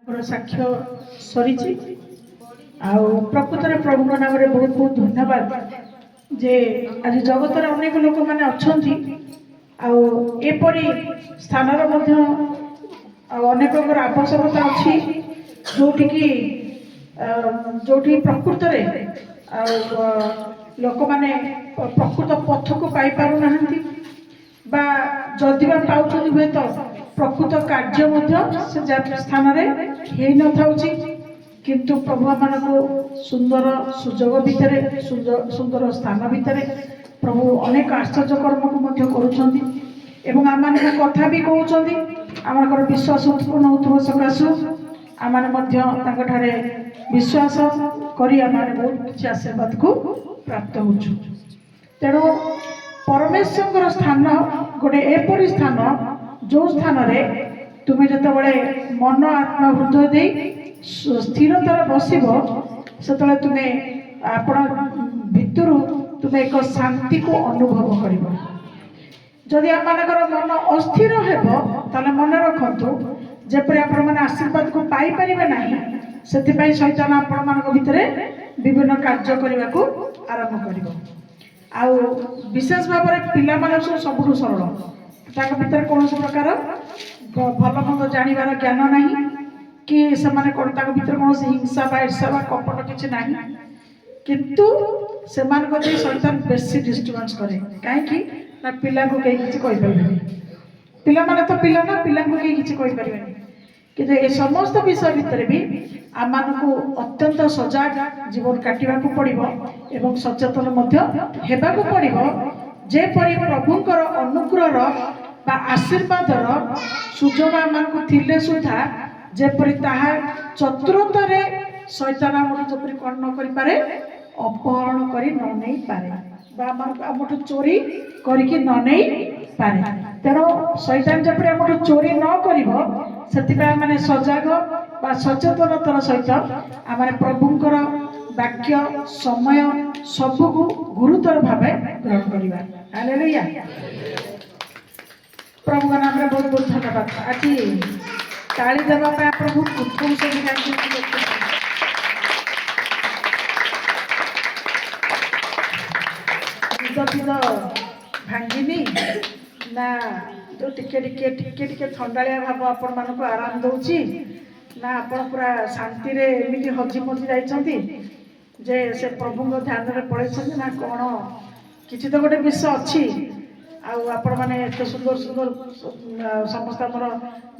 साक्ष्य सरी प्रकृत में प्रभु नाम बहुत बहुत धन्यवाद जे आज जगत अनेक लोक मैंने अच्छा एपरी स्थान अनेक आवश्यकता अच्छी जो प्रकृत लोक मैंने प्रकृत पथ को पाई पार ना जदि पाँच हुए तो प्रकृत कार्य स्थान हो न किंतु प्रभु मान को सुंदर सुजोग भितर सुंदर स्थान भितर प्रभु अनेक आश्चर्य कर्म को आम कथा भी कहते आम विश्वास उत्पन्न हो सकाशु आम विश्वास कर बहुत किसी आशीर्वाद को प्राप्त हो तेणु परमेश्वर स्थान गोटे एपरी स्थान जो स्थान रे तुम्हें जो मन आत्मा हृदय दे स्थिरतार बसब से तुम्हें आपण भितर तुम्हें एक शांति को अनुभव कर जदि आम मन अस्थिर होते मन रखु जपरी आपण मैंने आशीर्वाद को पाई पारे ना से शैतान आपण मान भितर विभिन्न कार्य करने को आरंभ कर विशेष भाव में पिला सब सरल भीतर कौन प्रकार भल मंद जानवर ज्ञान ना कि से भीतर कौन हिंसा बा ईर्षा बा कपट किसी ना किंतु से शैतान बेसी डिस्टर्बेंस करे कहीं पिला को कहीं किसी पिला माने तो पिला ना पिला को कहीं किसी कि ये समस्त विषय भितर भी आम को अत्यंत सजग जीवन काटा पड़ो एवं सचेतन होगा पड़ो जेपरी प्रभुंर अनुग्रह आशीर्वाद सुजोग आम को थिले सुधा जेपरी ताहा चतुरतार शैतान आमरी कौन न करे अपहरण कर नहीं पारे आमठू चोरी करके नहीं पारे तेणु शैतान जपरी आमठू चोरी न कर मैंने सजग बा सचेतनतार सहित आम प्रभुंर वाक्य समय सबू गुरुतर भाव ग्रहण करवा हालेलुया प्रभु नाम में बहुत बहुत धन्यवाद आज ताली देवाई आप बहुत उत्तम से भांगिनी ना तो टिके थंडालिया भाव आपण मान को आराम दौची ना आपण पूरा शांति रे एमती हजी मजी जाइछंती जे से प्रभु ध्यान रे पड़े ना कौन किसी तो गोटे विषय अच्छी आपण मैंने एत सुंदर सुंदर समस्त आमर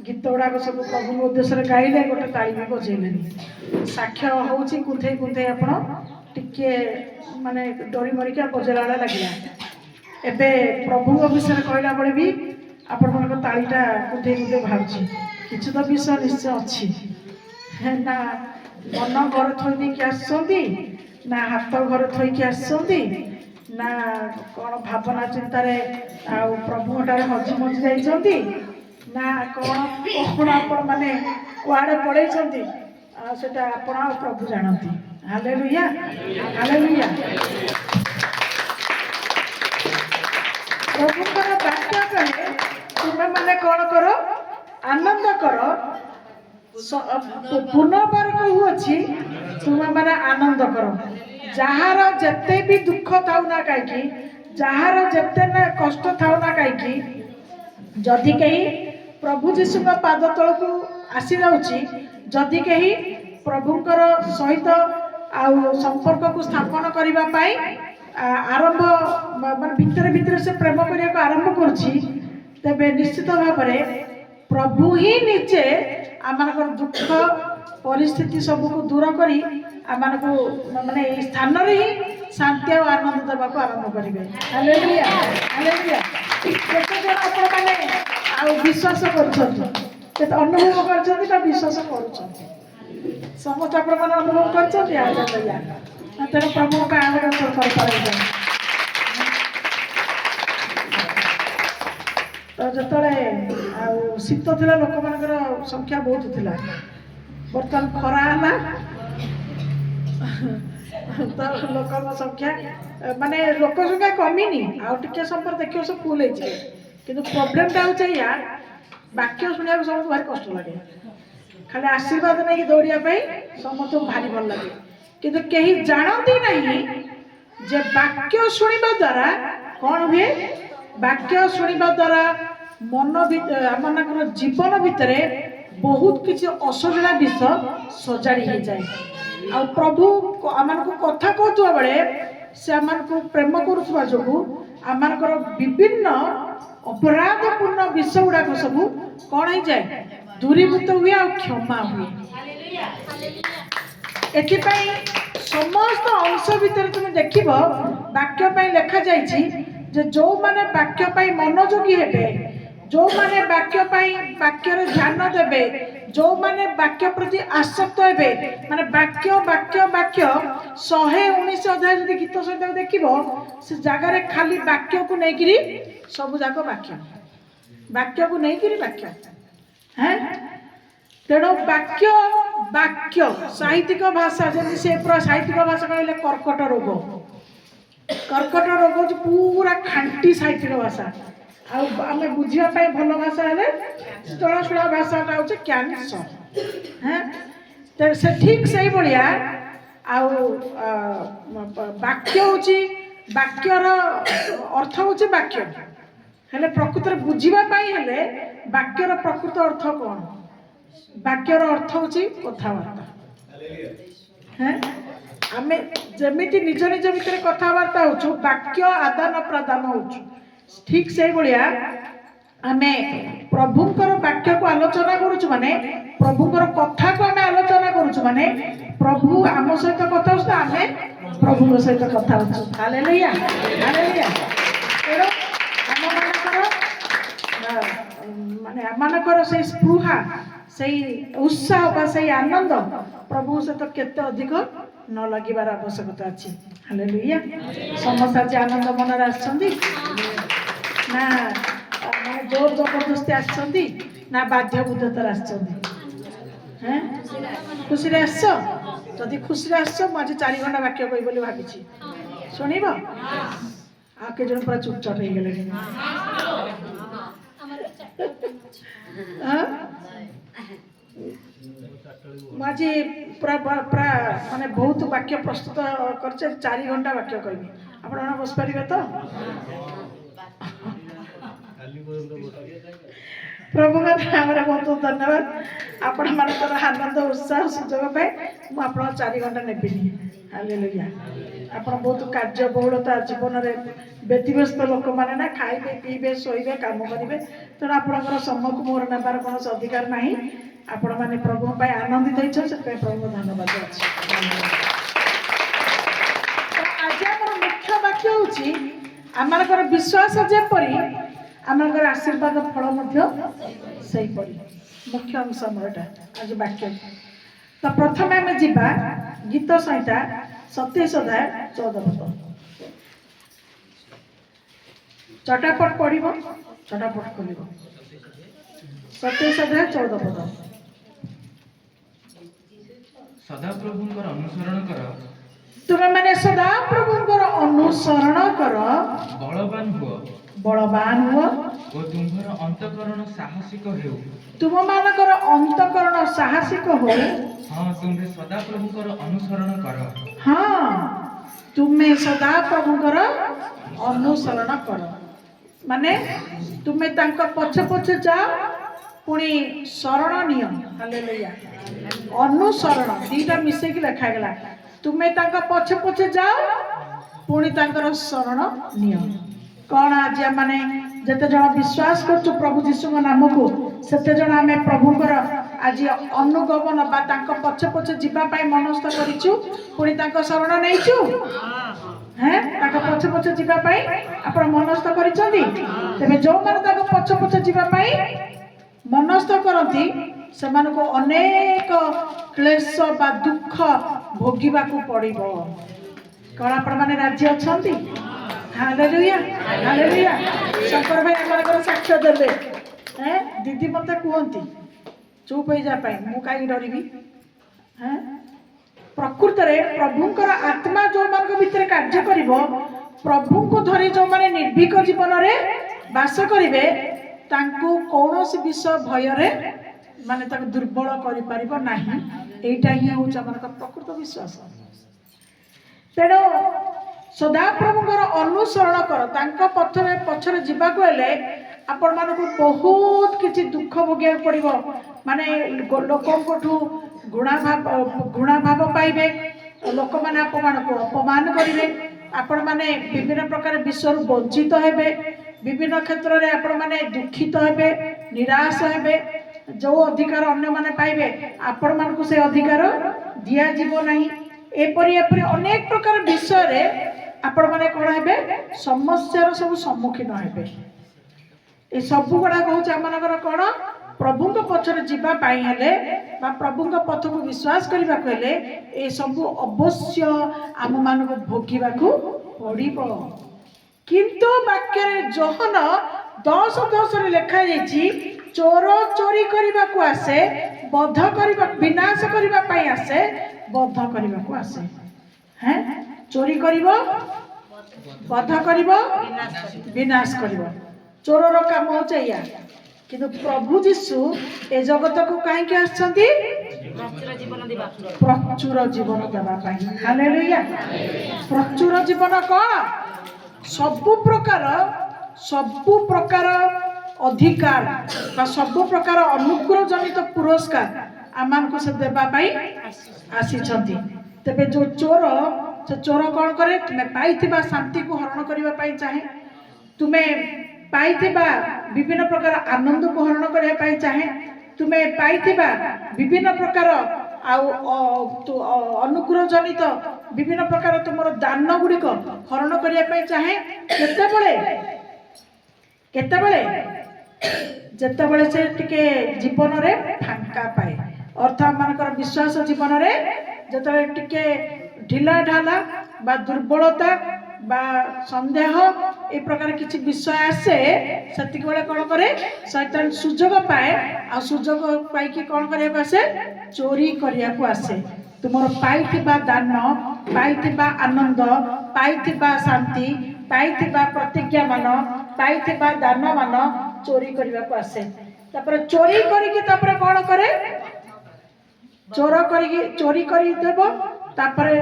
गीत गुड़ाक सब प्रभु उद्देश्य गाइले गोटे ताली भी बजेले साक्ष्य होउची कुंथई कुंथई आपण टिके माने डरी मरिका बजेला लगे एबे प्रभु विषय कहला बेले भी आपण मन तालीटा कुंथई कुंथई भावची किसी तो विषय निश्चय अच्छी ना मन घर थई कि आसछंती ना हाथ घर थई कि आसछंती ना कौन भावना चिंतार प्रभु ठारे हजी मजी जाइछंती ना कौन कौन आपण माने कुआड़े पड़ेछंती सेटा आपण प्रभु जानती हालेलुया हालेलुया प्रभुंकर वाक्य कहे तुम्हें माने कौन करो आनंद करो पुनर्बार कहूँ तुम्हें माने आनंद करो जार जेते भी दुख थाउ ना कहीं जार जेते ना कष्ट थाउ ना कहीं जदि कहीं प्रभु जीशु पाद तल को आसी जाऊँगी जदि कहीं प्रभुंकर सहित संपर्क को स्थापन करने आरंभ मान भितर भितर से प्रेम करने को आरंभ करे निश्चित भाव में प्रभु ही निजे आम दुख परिस्थिति सब को दूर कर आम को माने स्थान रे ही शांति और आनंद देवा को आरंभ करेंगे हालेलुया हालेलुया केते जण आपण माने विश्वास कर अनुभव कर विश्वास कर समस्त आपण माने अनुभव कर हालेलुया तेणु प्रभु का आदर कर तो जो शीत था लोक मान संख्या बहुत थिला बर्तमान खरा है तो लोक संख्या माने लोक संख्या कमिनी आउ समय देखिए सब फुल कि प्रोब्लेमटा हूँ या वाक्य शुणा सब भारी कष्ट लगे खाली आशीर्वाद नहीं दौड़िया समस्त भारी भल लगे किंतु कहीं जानती नहीं जे वाक्य शुणा द्वारा कौन हुए वाक्य शुणा द्वारा मन आम जीवन भितर बहुत किसी असजड़ा विषय सजाड़ी हो जाए आ प्रभु आम कथा कहता बेले से आम प्रेम करुवा जो आम विभिन्न अपराधपूर्ण विषय गुड़ाक सब कौन हो जाए दूरीभूत हुए और क्षमा हुए एथिपाई समस्त अंश भितर तुम देख वाक्य लिखा जाइए जो माने वाक्य मनोयोगी हेबे जो माने वाक्य ध्यान देवे जो माने वाक्य प्रति आसक्त हेबे माने वाक्य वाक्य वाक्य 119 अध्याय जब गीत सहित देख से जगार खाली वाक्य को लेकिरी सब जाक वाक्य को लेकिरी वाक्य हैं तेणु वाक्य वाक्य साहित्यिक भाषा जमी से पूरा साहित्यिक भाषा कहले कर्कट रोग पूरा खांटी साहित्यिक भाषा आम बुझापी भल भाषा है जनाशुणा भाषाटा हूँ कैंसर हैं से ठीक से भाया वाक्य हूँ वाक्यर अर्थ हूँ वाक्य हेले प्रकृत बुझापी हेले वाक्यर प्रकृत अर्थ कौन वाक्यर अर्थ हूँ कथबार्ता हैं आम जमी निज निज भितर कथबार्ता हो वाक्य आदान प्रदान हो ठीक से भाया आम प्रभुंर वाक्य को आलोचना करुचु माने प्रभुंर कथा को आम आलोचना करुचु माने प्रभु आम सहित कथा हो आम प्रभु सहित कथा हो हालेलुया हालेलुया तेणु माने आमर से स्पृहा से उत्साह से आनंद प्रभु सहित केते अधिक न लगिबार आवश्यकता अच्छी हालेलुया समस्त आज आनंद मन आसछंती ना माने जोर जबरदस्ती आसछंती ना बाध्य बुद्धतर आसछंती हैं खुशी रे आसछ जदि खुशी रे आसछ म आज 4 घंटा वाक्य कहि बोली भाबिछि सुनिब आ के जन पूरा चुपचाप हो गेले माजी पूरा माने बहुत वाक्य प्रस्तुत कर 4 घंटा वाक्य कहबी आपण बस पारिबे तो प्रभु का नाम बहुत बहुत धन्यवाद आपण मानकर आनंद उत्साह सुजोग पे मु आपण 4 घंटा नेबिनी हालेलुया आपण बहुत कार्यबहुलता जीवन रे व्यतिव्यस्त लोक माने ना खाइबे पीबे सोइबे काम करिवे तेणु आपणकर समय को मोर नेबार कौन अधिकार नहीं आपण माने प्रभु पे आनंदित होइछ से प्रभु धन्यवाद अछि आज हमर मुख्य वाक्य होछि आमरकर विश्वास जेपरि आमरकर आशीर्वाद फल मध्य सही परि मुख्य अंश हमरटा आज वाक्य तो प्रथम आम जीवा गीत संहिता 27 अध्याय 14 पद चटापट पढ़ो चटापट खोल 27 अध्याय 14 पद सदा प्रभुंकर अनुसरण कर तुम्हें माने सदा प्रभुंकर अनुसरण कर बलवान हुआ और तुम्हार अंतकरण साहसिक हेउ तुम मानकर अंतकरण साहसिक हो हाँ तुम्हें सदा प्रभुंकर अनुसरण कर हाँ तुम्हें सदा प्रभुंकर अनुसरण कर माने तुम्हें तांका पछे पछे जाओ पुणी शरण नियम हालेलुया अनुसरण दीटा मिसे की लिखा गला तुम्हें तांका पछे पछे जाओ पुणी तांकर शरण नियम कौन आज माने जते जन विश्वास करछु प्रभु यीशु नाम को सेते जन आमे प्रभुकर आज अनुगमन बा तांका पछे पछे जीवा पाई मनस्थ करिछु पुणी तांका शरण नैछु हैं तांका पछे पछे जीवा पाई आपण मनस्थ करिसंती तबे जो माने तांका पछे पछे जीवा पाई मनस्थ करती सेमान को अनेक क्लेश बा दुख भोगिबा को पड़िबो कौन आपण माने राज्य अछंती हालेलुया हालेलुया शंकर भाई हमर साक्ष्य देबे हैं दीदी मते कहंती चुप हो जा पाई मु काई डरिबी हैं प्रकृत रे प्रभुंकर आत्मा जो मान भीतर कार्य करिवो प्रभु को धरी जो माने निर्भीक जीवन रे वास करिवे तांको कौनसी विषय भय रे ମାନେ ତାକୁ ଦୁର୍ବଳ କରିପାରିବ ନାହିଁ। ଏଇଟା ହିଁ ହେଉଛି ଆମର ପ୍ରକୃତ ବିଶ୍ୱାସ। ତେଣୁ ସଦାପ୍ରଭୁଙ୍କର ଅନୁସରଣ କର। ତାଙ୍କ ପଥରେ ପଛରେ ଯିବାକୁ ହେଲେ ଆପଣମାନଙ୍କୁ ବହୁତ କିଛି ଦୁଃଖ ଭୋଗିବାକୁ ପଡ଼ିବ। ମାନେ ଲୋକଙ୍କଠୁ ଘୃଣା ଭାବ ପାଇବେ, ଲୋକମାନେ ଆପଣମାନଙ୍କୁ ଅପମାନ କରିବେ, ଆପଣମାନେ ବିଭିନ୍ନ ପ୍ରକାର ବିଷୟରୁ ବଞ୍ଚିତ ହେବେ, ବିଭିନ୍ନ କ୍ଷେତ୍ରରେ ଆପଣମାନେ ଦୁଃଖିତ ହେବେ, ନିରାଶ ହେବେ। ଯେଉଁ ଅଧିକାର ଅନ୍ୟମାନେ ପାଇବେ ଆପଣମାନଙ୍କୁ ସେ ଅଧିକାର ଦିଆଯିବ ନାହିଁ। ଏପରି ଅନେକ ପ୍ରକାର ବିଷୟରେ ଆପଣମାନେ କ'ଣ ହେବେ, ସମସ୍ୟାର ସବୁ ସମ୍ମୁଖୀନ ହେବେ। ଏ ସବୁ ଗୁଡ଼ାକ ହେଉଛି ଆମମାନଙ୍କର କ'ଣ, ପ୍ରଭୁଙ୍କ ପଛରେ ଯିବା ପାଇଁ ହେଲେ ବା ପ୍ରଭୁଙ୍କ ପଥକୁ ବିଶ୍ୱାସ କରିବାକୁ ହେଲେ ଏସବୁ ଅବଶ୍ୟ ଆମମାନଙ୍କୁ ଭୋଗିବାକୁ ପଡ଼ିବ। କିନ୍ତୁ ବାକ୍ୟରେ ଯୋହନ 10:10 ଲେଖାଯାଇଛି, ଚୋର ଚୋରି କରିବାକୁ ଆସେ, ବଧ କରିବା, ବିନାଶ କରିବା ପାଇଁ ଆସେ, ବଧ କରିବାକୁ ଆସେ। ଚୋରି କରିବ, ବଧ କରିବ, ବିନାଶ କରିବ। ଚୋରର କାମ ହେଉଛି ଏଇଆ। କିନ୍ତୁ ପ୍ରଭୁ ଯୀଶୁ ଏ ଜଗତକୁ କାହିଁକି ଆସିଛନ୍ତି? ପ୍ରଚୁର ଜୀବନ ଦେବା ପାଇଁ। ହାଲେଲୁୟା। ପ୍ରଚୁର ଜୀବନ କ'ଣ? ସବୁ ପ୍ରକାର ଅଧିକାର ବା ସବୁ ପ୍ରକାର ଅନୁଗ୍ରହ ଜନିତ ପୁରସ୍କାର ଆମମାନଙ୍କୁ ସେ ଦେବା ପାଇଁ ଆସିଛନ୍ତି। ତେବେ ଯୋଉ ଚୋର, ସେ ଚୋର କ'ଣ କରେ? ତୁମେ ପାଇଥିବା ଶାନ୍ତିକୁ ହରଣ କରିବା ପାଇଁ ଚାହେଁ, ତୁମେ ପାଇଥିବା ବିଭିନ୍ନ ପ୍ରକାର ଆନନ୍ଦକୁ ହରଣ କରିବା ପାଇଁ ଚାହେଁ, ତୁମେ ପାଇଥିବା ବିଭିନ୍ନ ପ୍ରକାର ଆଉ ଅନୁଗ୍ରହ ଜନିତ ବିଭିନ୍ନ ପ୍ରକାର ତୁମର ଦାନ ଗୁଡ଼ିକ ହରଣ କରିବା ପାଇଁ ଚାହେଁ। କେତେବେଳେ ଯେତେବେଳେ ସେ ଟିକେ ଜୀବନରେ ଫାଙ୍କା ପାଏ, ଅର୍ଥ ଆମମାନଙ୍କର ବିଶ୍ୱାସ ଜୀବନରେ ଯେତେବେଳେ ଟିକେ ଢିଲା ଢାଲା ବା ଦୁର୍ବଳତା ବା ସନ୍ଦେହ ଏ ପ୍ରକାର କିଛି ବିଷୟ ଆସେ, ସେତିକି ବେଳେ କ'ଣ କରେ? ଶୈତାନ ସୁଯୋଗ ପାଏ, ଆଉ ସୁଯୋଗ ପାଇକି କ'ଣ କରିବାକୁ ଆସେ? ଚୋରି କରିବାକୁ ଆସେ। ତୁମର ପାଇଥିବା ଦାନ, ପାଇଥିବା ଆନନ୍ଦ, ପାଇଥିବା ଶାନ୍ତି, ପାଇଥିବା ପ୍ରତିଜ୍ଞାମାନ, ପାଇଥିବା ଦାନମାନ ଚୋରି କରିବାକୁ ଆସେ। ତାପରେ ଚୋରି କରିକି ତାପରେ କ'ଣ କରେ? ଚୋରି କରିଦେବ। ତାପରେ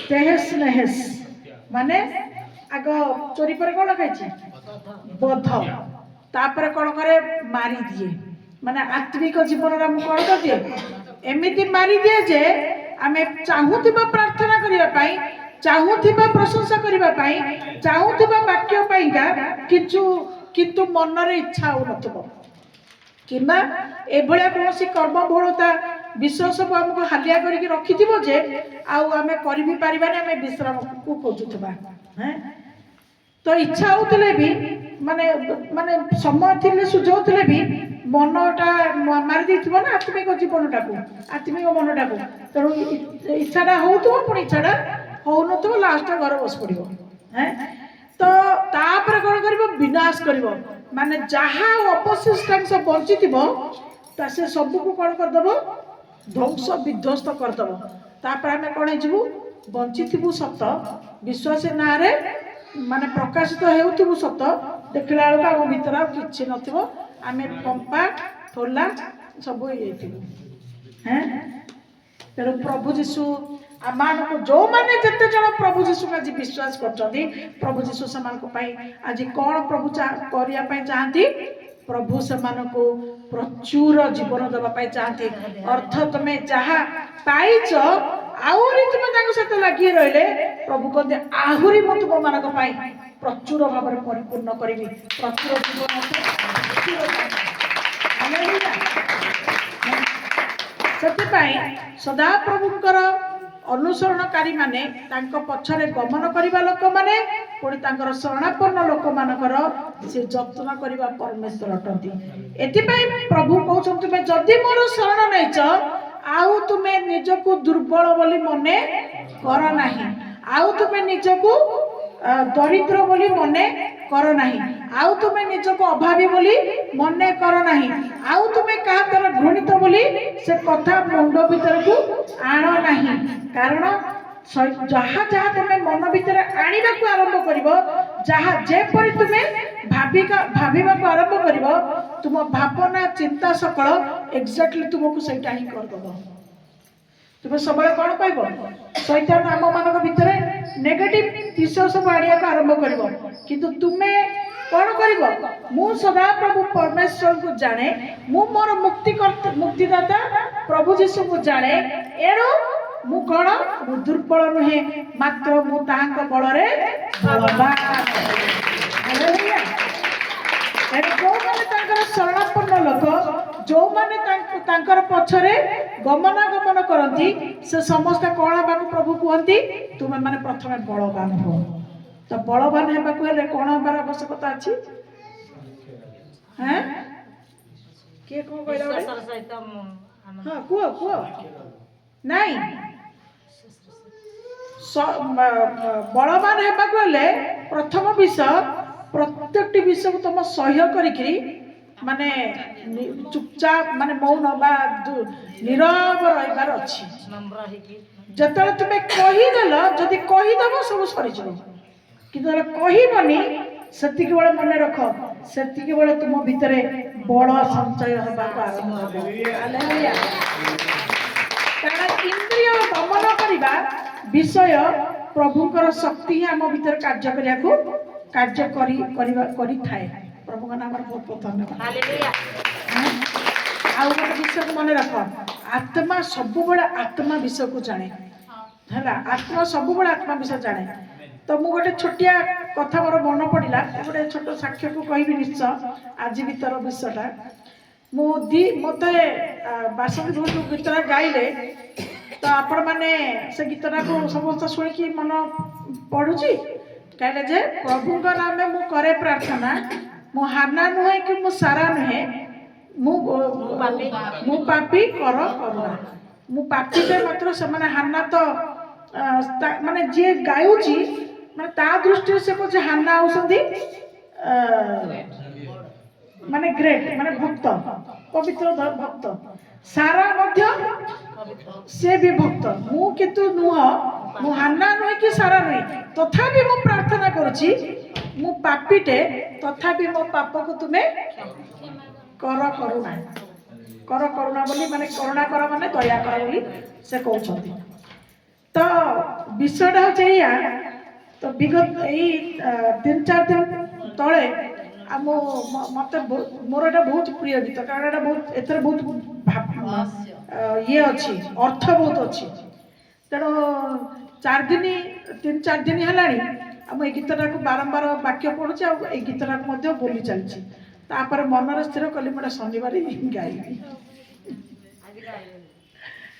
ତେହେସ୍ ନେହେସ୍, ମାନେ ଆଗ ଚୋରି ପରେ କ'ଣ କହିଛି? ବଧ। ତାପରେ କ'ଣ କରେ? ମାରିଦିଏ। ମାନେ ଆତ୍ମିକ ଜୀବନରେ ଆମକୁ କ'ଣ କରିଦିଏ? ଏମିତି ମାରିଦିଏ ଯେ ଆମେ ଚାହୁଁଥିବା ପ୍ରାର୍ଥନା କରିବା ପାଇଁ, ଚାହୁଁଥିବା ପ୍ରଶଂସା କରିବା ପାଇଁ, ଚାହୁଁଥିବା ବାକ୍ୟ ପାଇଁକା କିନ୍ତୁ ମନରେ ଇଚ୍ଛା ହେଉନଥିବ, କିମ୍ବା ଏଭଳିଆ କୌଣସି କର୍ମବହୁଳତା ବିଷୟ ସବୁ ଆମକୁ ହାଲିଆ କରିକି ରଖିଥିବ ଯେ ଆଉ ଆମେ କରିବି ପାରିବାନି, ଆମେ ବିଶ୍ରାମକୁ ଖୋଜୁଥିବା। ତ ଇଚ୍ଛା ହେଉଥିଲେ ବି, ମାନେ ସମୟ ଥିଲେ, ସୁଯୋଗ ଥିଲେ ବି ମନଟା ମାରି ଦେଇଥିବ ନା ଆତ୍ମିକ ଜୀବନଟାକୁ, ଆତ୍ମିକ ମନଟାକୁ। ତେଣୁ ଇଚ୍ଛାଟା ହେଉଥିବ, ପୁଣି ଇଚ୍ଛାଟା ହେଉନଥିବ, ଲାଷ୍ଟରେ ଘରେ ବସି ପଡ଼ିବ। ତ ତାପରେ କ'ଣ କରିବ? ବିନାଶ କରିବ। ମାନେ ଯାହା ଅବଶିଷ୍ଟାଂଶ ବଞ୍ଚିଥିବ ତା ସେ ସବୁକୁ କ'ଣ କରିଦେବ? ଧ୍ୱଂସ ବିଧ୍ୱସ୍ତ କରିଦେବ। ତାପରେ ଆମେ କ'ଣ ହେଇଯିବୁ? ବଞ୍ଚିଥିବୁ ସତ, ବିଶ୍ୱାସ ନାଁରେ ମାନେ ପ୍ରକାଶିତ ହେଉଥିବୁ ସତ, ଦେଖିଲା ବେଳକୁ ଆମ ଭିତରେ ଆଉ କିଛି ନଥିବ, ଆମେ ଫମ୍ପା ଠୋଲା ସବୁ ହେଇଯାଇଥିବୁ। ତେଣୁ ପ୍ରଭୁ ଯୀଶୁ ଆମମାନଙ୍କୁ, ଯେଉଁମାନେ ଯେତେ ଜଣ ପ୍ରଭୁ ଯୀଶୁକୁ ଆଜି ବିଶ୍ୱାସ କରୁଛନ୍ତି, ପ୍ରଭୁ ଯୀଶୁ ସେମାନଙ୍କ ପାଇଁ ଆଜି କ'ଣ ପ୍ରଭୁ କରିବା ପାଇଁ ଚାହାନ୍ତି? ପ୍ରଭୁ ସେମାନଙ୍କୁ ପ୍ରଚୁର ଜୀବନ ଦେବା ପାଇଁ ଚାହାନ୍ତି। ଅର୍ଥ ତମେ ଯାହା ପାଇଛ, ଆହୁରି ତୁମେ ତାଙ୍କ ସହିତ ଲାଗି ରହିଲେ ପ୍ରଭୁ କହନ୍ତି, ଆହୁରି ମୁଁ ତୁମମାନଙ୍କ ପାଇଁ ପ୍ରଚୁର ଭାବରେ ପରିପୂର୍ଣ୍ଣ କରିବି। ପ୍ରଚୁର ଜୀବନ। ସେଥିପାଇଁ ସଦାପ୍ରଭୁଙ୍କର ଅନୁସରଣକାରୀ ମାନେ, ତାଙ୍କ ପଛରେ ଗମନ କରିବା ଲୋକମାନେ, ପୁଣି ତାଙ୍କର ଶରଣାପନ୍ନ ଲୋକମାନଙ୍କର ସେ ଯତ୍ନ କରିବା ପରମେଶ୍ୱର ଅଟନ୍ତି। ଏଥିପାଇଁ ପ୍ରଭୁ କହୁଛନ୍ତି, ତୁମେ ଯଦି ମୋର ଶରଣ ନେଇଛ, ଆଉ ତୁମେ ନିଜକୁ ଦୁର୍ବଳ ବୋଲି ମନେ କର ନାହିଁ, ଆଉ ତୁମେ ନିଜକୁ ଦରିଦ୍ର ବୋଲି ମନେ କର ନାହିଁ, ଆଉ ତୁମେ ନିଜକୁ ଅଭାବୀ ବୋଲି ମନେ କର ନାହିଁ, ଆଉ ତୁମେ କାହା ଦ୍ୱାରା ଘୃଣିତ ବୋଲି ସେ କଥା ମୁଣ୍ଡ ଭିତରକୁ ଆଣ ନାହିଁ। କାରଣ जहाँ जहाँ तुम मन भितर आने को आरंभ कर जहाँ जेपरी तुम्हें भाविबा को आरंभ कर तुम भावना चिंता सकल एक्जाक्टली तुमको सहीटा ही करदेव तुम सब कौन कह शैतान आम मान भितर नेगेटिव विषय सब आनिया को आरंभ कर किंतु तुम्हें कौन कर मु सदा प्रभु परमेश्वर को जाने मु मोर मुक्तिदाता प्रभु जीशु को जाने एणु मु कौन मु दुर्बल नुहे मात्र मु ताहांक बलरे बलवान हालेलुया जो मैंने शरणापन्न लोक जो मैंने तांकर पछरे गमनागमन करती से समस्त कौन हवा प्रभु कहती तुम्हें माने प्रथम बलवान हो तो बलवान होगा हेले कौन हबार आवश्यकता अच्छी हैं किए कौन कहला हाँ कुह कुह नहीं बलवान होगा हेले प्रथम विषय प्रत्येक विषय को तुम सह्य करी माने चुपचाप माने मौन बा नीरव रहिबार अछि जतले तुमे कहिदेल जदि कहिदेव सब सरीज किंतु कहबनी सेतिक बेले मन रख सेतिक बेले तुम भितरे बड़ संचय होबा आरंभ हो हालेलुया कारण इंद्रिय दमन करबा विषय प्रभुकर शक्ति ही आम भीतर कार्य करिया को कार्य करी थाए प्रभु का नाम बहुत बहुत धन्यवाद हालेलुया आ गोटे विषय को मन रख आत्मा सब बड़ा आत्मा विषय को जाने है आत्मा सब बड़ा आत्मा विषय जाने तो मु गोटे छोटिया कथा मोर मन पड़ा गोटे छोट साक्ष्य को कहबी निश्चय आज भीतर विषयटा मत बासंती भूल गीतटा गाइले तो आपण मैंने से गीतटा को समस्त शुणी मन पढ़ुची कहले जे प्रभु का नाम में मु करे प्रार्थना मु हाना नुहे कि मु सारा नुहे मु पापी कर करुणा मु पापी पे मात्र से माने हाना तो माने जे गायुची माने ता दृष्टि से को जे हाना औसंदी माने ग्रेट माने भक्त पवित्र भक्त सारा मध्य से भी भक्त मु कितु नुह मु हाना नुहे कि सारा नुहे तथापि मु प्रार्थना करुची मु पापीटे तथापि मो पाप को तुम्हें कर करुणा बोली माने करुणा कर माने दया कर बोली से कहउछथि तो विषयटा होचे या तो विगत यही 3-4 दिन तले मत मोर एटा बहुत प्रिय गीत कारण एटा बहुत एथरे बहुत ये अच्छी अर्थ बहुत अच्छी तेणु 3-4 दिन है आम गीतटा को बारंबार वाक्य पढ़ुचे आ गीतटा को बोली चलती तापर मनर स्थिर कली मोटा शनिवार गाइबी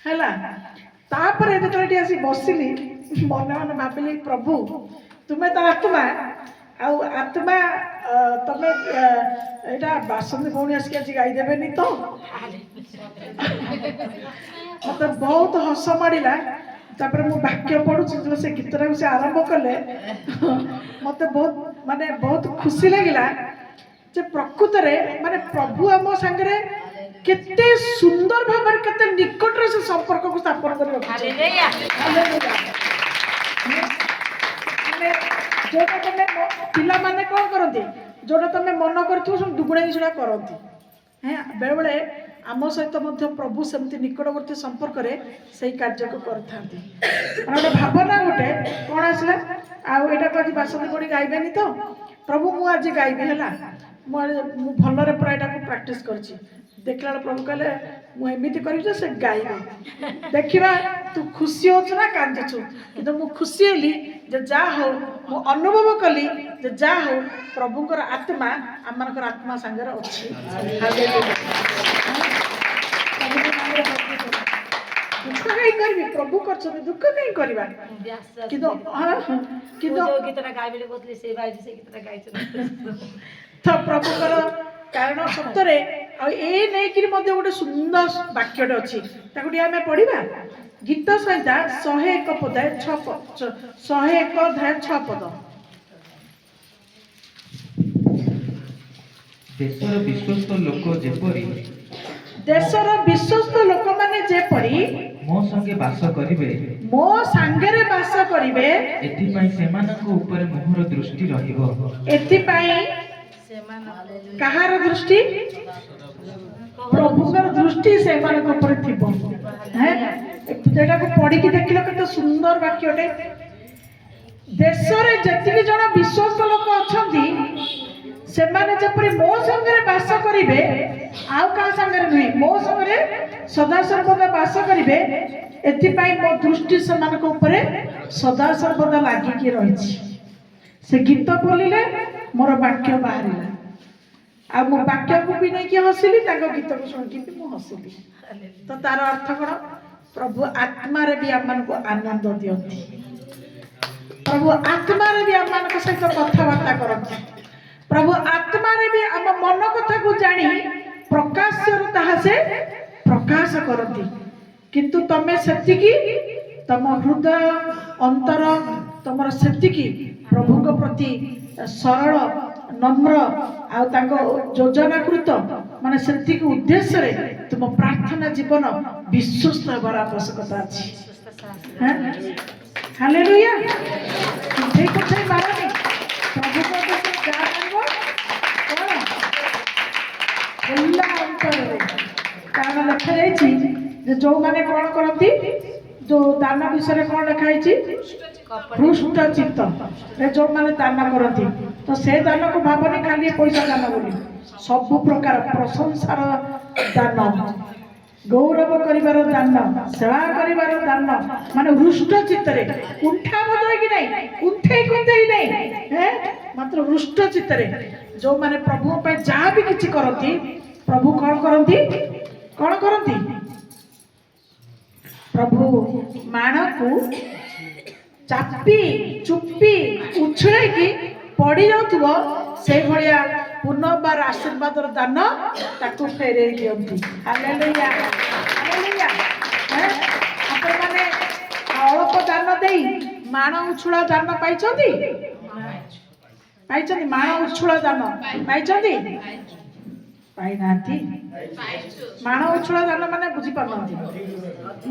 है तापर जो आसी बसिली मन मन भाविली प्रभु तुम्हें तो आत्मा आत्मा तमें यहाँ बासंती भौणी आसिक आज गाईदेवेनि तो मत बहुत हस माड़ा तापर मु वाक्य पढ़ुची से गीतटा से आरंभ कले मत बहुत माने बहुत खुशी लगिला जे प्रकृत माने प्रभु आम सांगे केते सुंदर भाव केते निकट से संपर्क को स्थापन कर जोटा तुम पिला माने कौन करती जोटा तुम मन कर दुगुणा जिनिसटा करती हाँ बेले बेले आम सहित प्रभु सेमती निकटवर्ती संपर्क में से कार्य को गोटे भावना गोटे कौन आसला आईटा को आज बासंती पड़ी गाइबेनि तो प्रभु मु आज गाइबी है भलरे पूरा यहाँ प्राक्ट कर देखला प्रभु कहले मुझे कर से गाइबे देखा तू खुशी हो ना कांदुचु कि मु खुशी हली जे जा हो मु अनुभव कली जे जा हो प्रभुकर आत्मा आम आत्मा सांगे अच्छी दुख कहीं करी प्रभु कर दुख कहीं करवा तो प्रभुकर कारण सतरे गोटे सुंदर वाक्यटे अच्छी आम पढ़ा गीत संहिता 101 अध्याय 6 पद देशर विश्वस्त लोक जेपरी देशर विश्वस्त लोक माने जेपरी ମୋ ସଙ୍ଗେ ବାସ କରିବେ, ମୋ ସାଙ୍ଗରେ ବାସ କରିବେ, ଏଥିପାଇଁ ସେମାନଙ୍କ ଉପରେ ମୋହର ଦୃଷ୍ଟି ରହିବ। ଏଥିପାଇଁ କାହାର ଦୃଷ୍ଟି? ପ୍ରଭୁଙ୍କର ଦୃଷ୍ଟି ସେମାନଙ୍କ ଉପରେ ଥିବ। ଏଟାକୁ ପଢିକି ଦେଖିଲ କେତେ ସୁନ୍ଦର ବାକ୍ୟଟେ। ଦେଶରେ ଯେତିକି ଜଣ ବିଶ୍ୱସ୍ତ ଲୋକ ଅଛନ୍ତି ସେମାନେ ଯେପରି ମୋ ସାଙ୍ଗରେ ବାସ କରିବେ, ଆଉ କାହା ସାଙ୍ଗରେ ନୁହେଁ, ମୋ ସାଙ୍ଗରେ ସଦାସର୍ବଦା ବାସ କରିବେ, ଏଥିପାଇଁ ମୋ ଦୃଷ୍ଟି ସେମାନଙ୍କ ଉପରେ ସଦାସର୍ବଦା ଲାଗିକି ରହିଛି। ସେ ଗୀତ ବୋଲିଲେ ମୋର ବାକ୍ୟ ବାହାରିଲା, ଆଉ ମୋ ବାକ୍ୟକୁ ବି ନେଇକି ହସିଲି, ତାଙ୍କ ଗୀତକୁ ଶୁଣିକି ବି ମୁଁ ହସିଲି। ତ ତାର ଅର୍ଥ କଣ? ପ୍ରଭୁ ଆତ୍ମାରେ ବି ଆମମାନଙ୍କୁ ଆନନ୍ଦ ଦିଅନ୍ତି। ପ୍ରଭୁ ଆତ୍ମାରେ ବି ଆମମାନଙ୍କ ସହିତ କଥାବାର୍ତ୍ତା କରନ୍ତି। ପ୍ରଭୁ ଆତ୍ମାରେ ବି ଆମ ମନ କଥାକୁ ଜାଣି ପ୍ରକାଶ୍ୟରୁ ତାହା ସେ ପ୍ରକାଶ କରନ୍ତି। କିନ୍ତୁ ତମେ ସେତିକି ତମ ହୃଦୟ ଅନ୍ତର ତମର ସେତିକି ପ୍ରଭୁଙ୍କ ପ୍ରତି ସରଳ ନମ୍ର ଆଉ ତାଙ୍କ ଯୋଜନାକୃତ, ମାନେ ସେତିକି ଉଦ୍ଦେଶ୍ୟରେ ତୁମ ପ୍ରାର୍ଥନା ଜୀବନ ବିଶ୍ୱସ୍ତ ହେବାର ଆବଶ୍ୟକତା ଅଛି। ହାଲେଲୁୟା। କୁଣ୍ଠେଇ କୁଣ୍ଠେଇ ମାରନି। ପ୍ରଭୁଙ୍କ ଉଦ୍ଦେଶ୍ୟରେ ଯାହା କରିବ କଣ? ଖୋଲା ଅନ୍ତରରେ। କାରଣ ଲେଖାଯାଇଛି ଯେ ଯୋଉମାନେ କଣ କରନ୍ତି, ଯୋଉ ଦାନ ବିଷୟରେ କଣ ଲେଖା ହେଇଛି? ହୃଷ୍ଟ ଚିତ୍ତ ଯୋଉମାନେ ଦାନ କରନ୍ତି। ତ ସେ ଦାନକୁ ଭାବନି ଖାଲି ପଇସା ଦାନ ବୋଲି, ସବୁ ପ୍ରକାର ପ୍ରଶଂସାର ଦାନ, ଗୌରବ କରିବାର ଦାନ, ସେବା କରିବାର ଦାନ, ମାନେ ହୃଷ୍ଟ ଚିତ୍ତରେ, କୁଣ୍ଠା ବୋଧ ହେଇକି ନାହିଁ, କୁଣ୍ଠେଇ କୁଣ୍ଠେଇ ନାହିଁ, ମାତ୍ର ହୃଷ୍ଟ ଚିତ୍ତରେ ଯୋଉମାନେ ପ୍ରଭୁଙ୍କ ପାଇଁ ଯାହା ବି କିଛି କରନ୍ତି, ପ୍ରଭୁ କଣ କରନ୍ତି? କଣ କରନ୍ତି? ପ୍ରଭୁ ମାଣକୁ ଚାପି ଚୁପି ଉଛୁଳେଇକି ପଡି ଯାଉଥିବ, ସେଇଭଳିଆ ପୁନର୍ବାର ଆଶୀର୍ବାଦର ଦାନ ତାକୁ ଫେରେଇ ଦିଅନ୍ତି। Hallelujah, hallelujah. ଆପଣମାନେ ଅଳପ ଦାନ ଦେଇ ମାଣ ଉଛୁଳା ଦାନ ପାଇଛନ୍ତି? ପାଇଛନ୍ତି? ମାଣ ଉଛୁଳା ଦାନ ପାଇଛନ୍ତି? ପାଇନାହାନ୍ତି। ମାଣ ଉଛୁଳା ଦାନ ମାନେ ବୁଝିପାରୁନାହାନ୍ତି,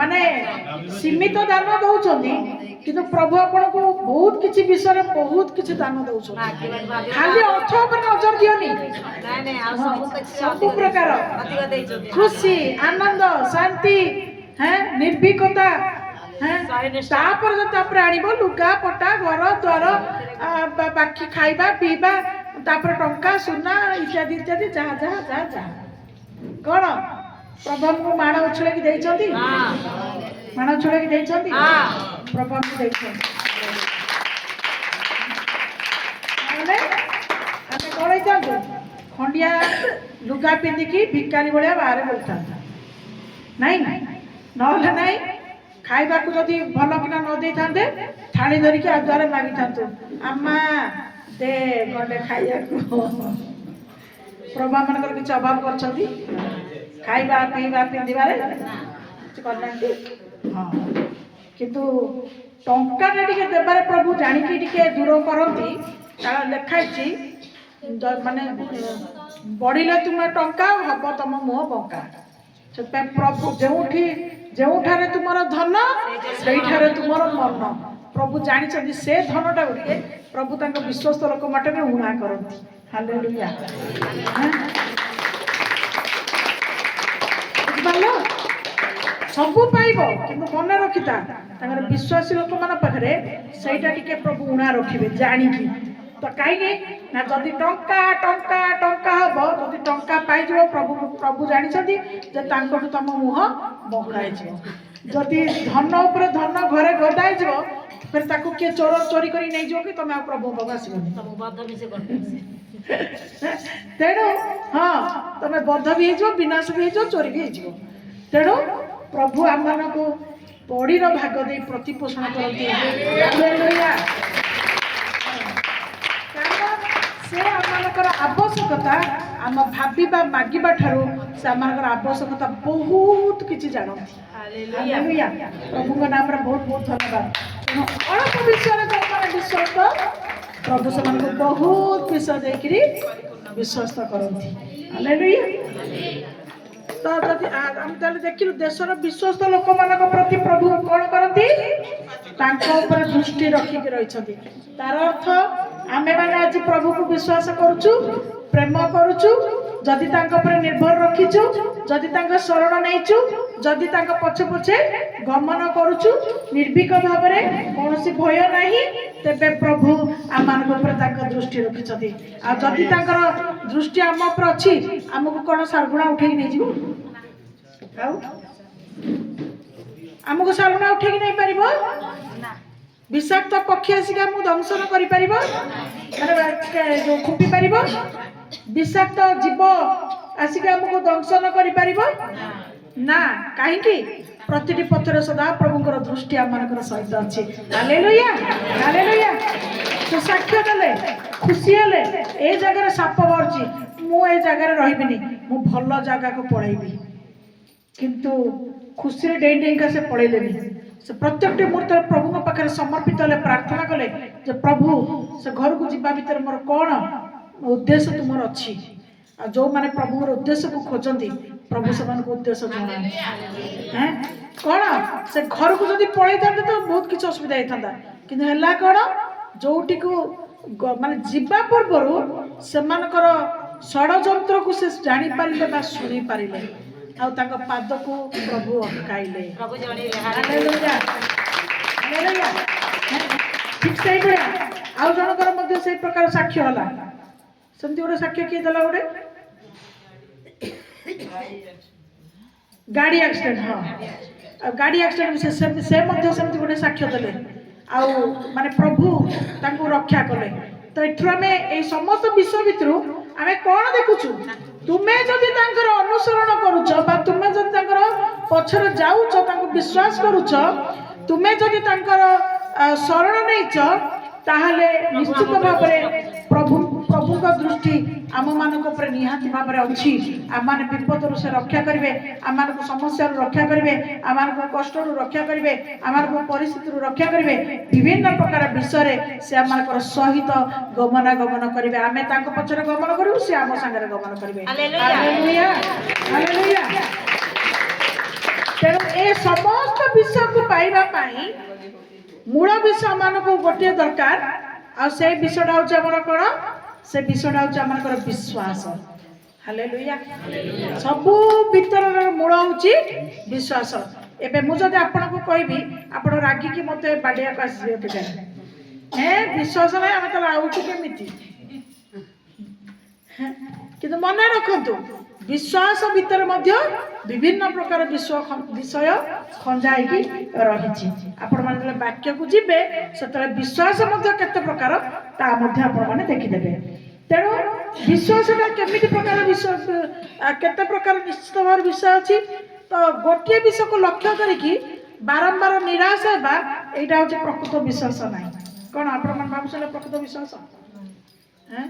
ମାନେ ସୀମିତ ଦାନ ଦଉଛନ୍ତି, କିନ୍ତୁ ପ୍ରଭୁ ଆପଣଙ୍କୁ ବହୁତ କିଛି ବିଷୟରେ ବହୁତ କିଛି ଦାନ ଦଉଛନ୍ତି। ଖାଲି ଅର୍ଥ ଉପରେ ନଜର ଦିଅନି, ସବୁ ପ୍ରକାର ଖୁସି, ଆନନ୍ଦ, ଶାନ୍ତି, ନିର୍ଭୀକତା, ତାପରେ ଆଣିବ ଲୁଗା ପଟା, ଘର ଦ୍ୱାର, ବାକି ଖାଇବା ପିଇବା, ତାପରେ ଟଙ୍କା ସୁନା ଇତ୍ୟାଦି ଇତ୍ୟାଦି, ଯାହା ଯାହା ଯାହା ଯାହା କଣ ପ୍ରଭୁ ଆମକୁ ମାଣ ଉଛୁଳେଇକି ଦେଇଛନ୍ତି? ମାଣ ଉଛୁଳେଇକି ଦେଇଛନ୍ତି? ପ୍ରଭୁ ଆମକୁ ଦେଇଛନ୍ତି। ଆମେ କଣ ହେଇଥାନ୍ତୁ? ଖଣ୍ଡିଆ ଲୁଗା ପିନ୍ଧିକି ଭିକାରୀ ଭଳିଆ ବାହାରେ ବୁଲିଥାନ୍ତୁ, ନାଇଁ? ନହେଲେ ନାଇଁ, ଖାଇବାକୁ ଯଦି ଭଲ କିନା ନ ଦେଇଥାନ୍ତେ ଥାଳି ଧରିକି ଆଦ୍ୱାରେ ମାଗିଥାନ୍ତୁ, ଆମ୍ମା ଦେ ଗଣ୍ଡେ ଖାଇବାକୁ। ପ୍ରଭୁ ମାନଙ୍କର କିଛି ଅଭାବ କରିଛନ୍ତି? ଖାଇବା ପିଇବା ପିନ୍ଧିବାରେ କିଛି କରିନାହାନ୍ତି। ହଁ, କିନ୍ତୁ ଟଙ୍କାଟା ଟିକେ ଦେବାରେ ପ୍ରଭୁ ଜାଣିକି ଟିକେ ଦୂର କରନ୍ତି। କାରଣ ଲେଖାଇଛି, ମାନେ ବଢିଲେ ତୁମ ଟଙ୍କା ହବ ତମ ମୁହଁ ବଙ୍କା। ସେଥିପାଇଁ ପ୍ରଭୁ ଯେଉଁଠାରେ ତୁମର ଧନ ସେଇଠାରେ ତୁମର ମନ। ପ୍ରଭୁ ଜାଣିଛନ୍ତି ସେ ଧନଟା ଟିକେ ପ୍ରଭୁ ତାଙ୍କ ବିଶ୍ୱସ୍ତ ଲୋକ ମାଟରେ ଉଣା କରନ୍ତି। ହାଲେଲୁୟା। ବୁଝିପାରିଲ? ସବୁ ପାଇବ, କିନ୍ତୁ ମନେ ରଖିଥା ତାଙ୍କର ବିଶ୍ୱାସୀ ଲୋକମାନଙ୍କ ପାଖରେ ସେଇଟା ଟିକେ ପ୍ରଭୁ ଉଣା ରଖିବେ ଜାଣିକି। ତ କାହିଁକି ନା ଯଦି ଟଙ୍କା ଟଙ୍କା ଟଙ୍କା ହବ, ଯଦି ଟଙ୍କା ପାଇଯିବ, ପ୍ରଭୁ ଜାଣିଛନ୍ତି ଯେ ତାଙ୍କଠୁ ତମ ମୁହଁ ବଙ୍କା ହେଇଯିବ। ଯଦି ଧନ ଉପରେ ଧନ ଘରେ ଗଦା ହେଇଯିବ, ଫେର ତାକୁ କିଏ ଚୋର ଚୋରି କରି ନେଇଯିବ କି ତମେ ଆଉ ପ୍ରଭୁଙ୍କ ପାଖକୁ ଆସିବନି। ତେଣୁ ତମେ ବଦ୍ଧ ବି ହେଇଯିବ, ବିନାଶ ବି ହେଇଯିବ, ଚୋରି ବି ହେଇଯିବ। ତେଣୁ ପ୍ରଭୁ ଆମମାନଙ୍କୁ ବଡ଼ିର ଭାଗ ଦେଇ ପ୍ରତିପୋଷଣ କରନ୍ତି। କାରଣ ସେ ଆମମାନଙ୍କର ଆବଶ୍ୟକତା, ଆମ ଭାବିବା ମାଗିବା ଠାରୁ ସେ ଆମମାନଙ୍କର ଆବଶ୍ୟକତା ବହୁତ କିଛି ଜାଣନ୍ତି। ହାଲେଲୁୟା। ପ୍ରଭୁଙ୍କ ନାମରେ ବହୁତ ବହୁତ ଧନ୍ୟବାଦ। ତେଣୁ ଅଳ୍ପ ବିଷୟରେ ଯୋଉମାନେ ବିଶ୍ୱସ୍ତ, ପ୍ରଭୁ ସେମାନଙ୍କୁ ବହୁତ ବିଷୟ ଦେଇକିରି ବିଶ୍ୱସ୍ତ କରନ୍ତି। ହାଲେଲୁୟା। तो जदि हम ताले देखिलु देशर विश्वस्त लोक मानक प्रति प्रभु कोन करती तांको ऊपर दृष्टि रखिक रहिछथि तार अर्थ आमे माने आज प्रभु को विश्वास करूछु प्रेम करूछु जदि तांको ऊपर निर्भर रखिछु जदि तांको शरण नैछु जदि तांको पछे पछे गमन करूछु निर्भीक भाबरे कोनोसी भय नाही तेबे प्रभु आमान ऊपर तांको दृष्टि रखिछथि आ जदि तांकर दृष्टि आम ऊपर अछि हमकु कोन सरगुणा उठेई नै जिवो आउ हमकु सरगुणा उठेई नै परिबो विषाक्त पक्षी आसिक हमकु दंशन करि परिबो माने जो खुपी परिबो विषाक्त जीव आसिक हमकु दंशन करि परिबो ना काहे कि प्रतिटी पथर सदा प्रभुଙ୍କର दृष्टि आमनकर सहित अछि हालेलुया हालेलुया तो साक्ष्य देले खुशी हेले ए जगह साप बरची मु ए जगह रहिबिनी मु भल जगह को पळैबी किंतु खुशी रे डेई डेई का से पळैलेनी से प्रत्येकटी मुहूर्त प्रभु पाखे समर्पित हेले प्रार्थना कले जे प्रभु से घर को जिबा भीतर मोर कोन उद्देश्य तुमर अछि आ जो माने प्रभुर उद्देश्य को खोजंती प्रभु समान को उद्देश्य जाना हैं कोन से घर को जदी पळै थांते तो बहुत किछ असुविधा हेतंदा किंतु हल्ला कोन जोटी को माने जिबा पूर्वरु सेमानकर षडयंत्र को से जानि पारिले बा सुनि पारिले आ ताको पाद को प्रभु अटकाइले प्रभु जणैले हालेलुया हालेलुया ठीक सही बडा आ जनकर मध्ये से प्रकार साक्ष्य होला सेमती गोटे साक्ष्य किए देला गोटे गाड़ी एक्सीडेंट हाँ गाड़ी एक्सीडेंट से मध्य सेमती गोटे साक्ष्य देले आउ माने प्रभु तांको रक्षा कले तो एठु आमे ए समस्त विषय भितरु आमे कोन देखुछु तुमे जदि तांकर अनुसरण करूछ बा तुमे जदि तांकर पछर जाउछ तांको विश्वास करूछ तुमे जदि तांकर शरण नैछ ताहले निश्चित भाबरे प्रभु का दृष्टि आम मानक ऊपर निहाती भाबरे अछि आम माने विपद से रक्षा करिवे आम मानक समस्या रक्षा करिवे आम मानक कष्ट रक्षा करिवे आम मानक परिस्थिति रक्षा करिवे विभिन्न प्रकार विषय रे से आम मानक सहित गमनागमन करिवे आमे तांको पछरे गमन करिवु से आम संगे गमन करिवे हालेलुया हालेलुया तेणु ए समस्त विषय को पाइबा पाई मूल विषय मानक गोटे दरकार आ से विषयटा हूँ आम कौन से विषयटा हूँ आम विश्वास हालेलुया सबू भीतर मूल हूँ विश्वास एबे मुझे आपन को कहबी आपण रागिकी मत बाड़िया को आसी विश्वास ना आम तो आउचु केमिति किंतु मन रखतु विश्वास भीतर मध्य विभिन्न प्रकार विषय खंजाई रही आपण माने वाक्य को जीवे से विश्वास मध्य केते प्रकार ता मध्य आपण माने देखिदेबे तेणु विश्वासटा केमिति प्रकार विश्वास केते प्रकार निश्चित भाव विषय अछि तो गोटे विषय को लक्ष्य करिकी बारंबार निराश हेबा एटा होचे प्रकृत विश्वास नाही कोन आपण मन भाबुसले प्रकृत विश्वास हैं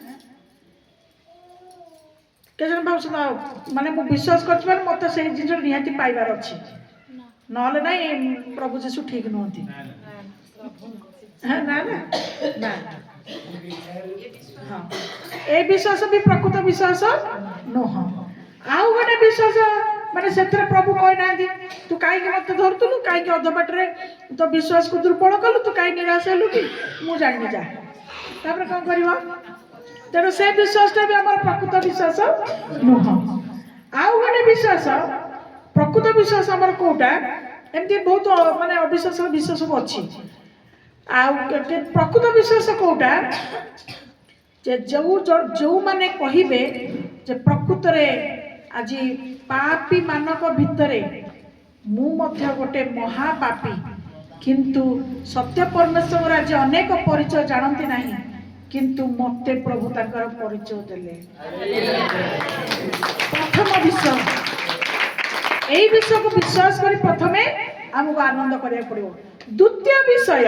केजन भाव माने मु विश्वास करछि माने मते से जिन निहाती पाइबार अछि नले नाही प्रभु जीसु ठीक नहंती हां ना ना ना हां ए विश्वास भी प्रकृत विश्वास नह आउ गोटे विश्वास माने सेथरे प्रभु कहि नांदी तू काई के मते धरतुलु काई के अधबाट रे तो विश्वास को दुर्बल कलु तू काई निराश हेलु कि मु जानि जा तापर कोन करबो तेणु से विश्वासटा भी आम प्रकृत विश्वास नुह आउ गोटे विश्वास प्रकृत विश्वास आम कौटा एमती बहुत माने अविश्वास विश्वास सब अच्छी आउ प्रकृत विश्वास कौटा जे जो माने कहिबे जे प्रकृत रे आज पापी मानक भितरे मु मध्य गोटे महापापी किंतु सत्य परमेश्वर आज अनेक परिचय जानती नहीं किंतु मते प्रभु ताकर परिचय देले प्रथम विश्वास एई विषय को विश्वास करी प्रथमे हमको आनंद करिया पड़िबो द्वितीय विषय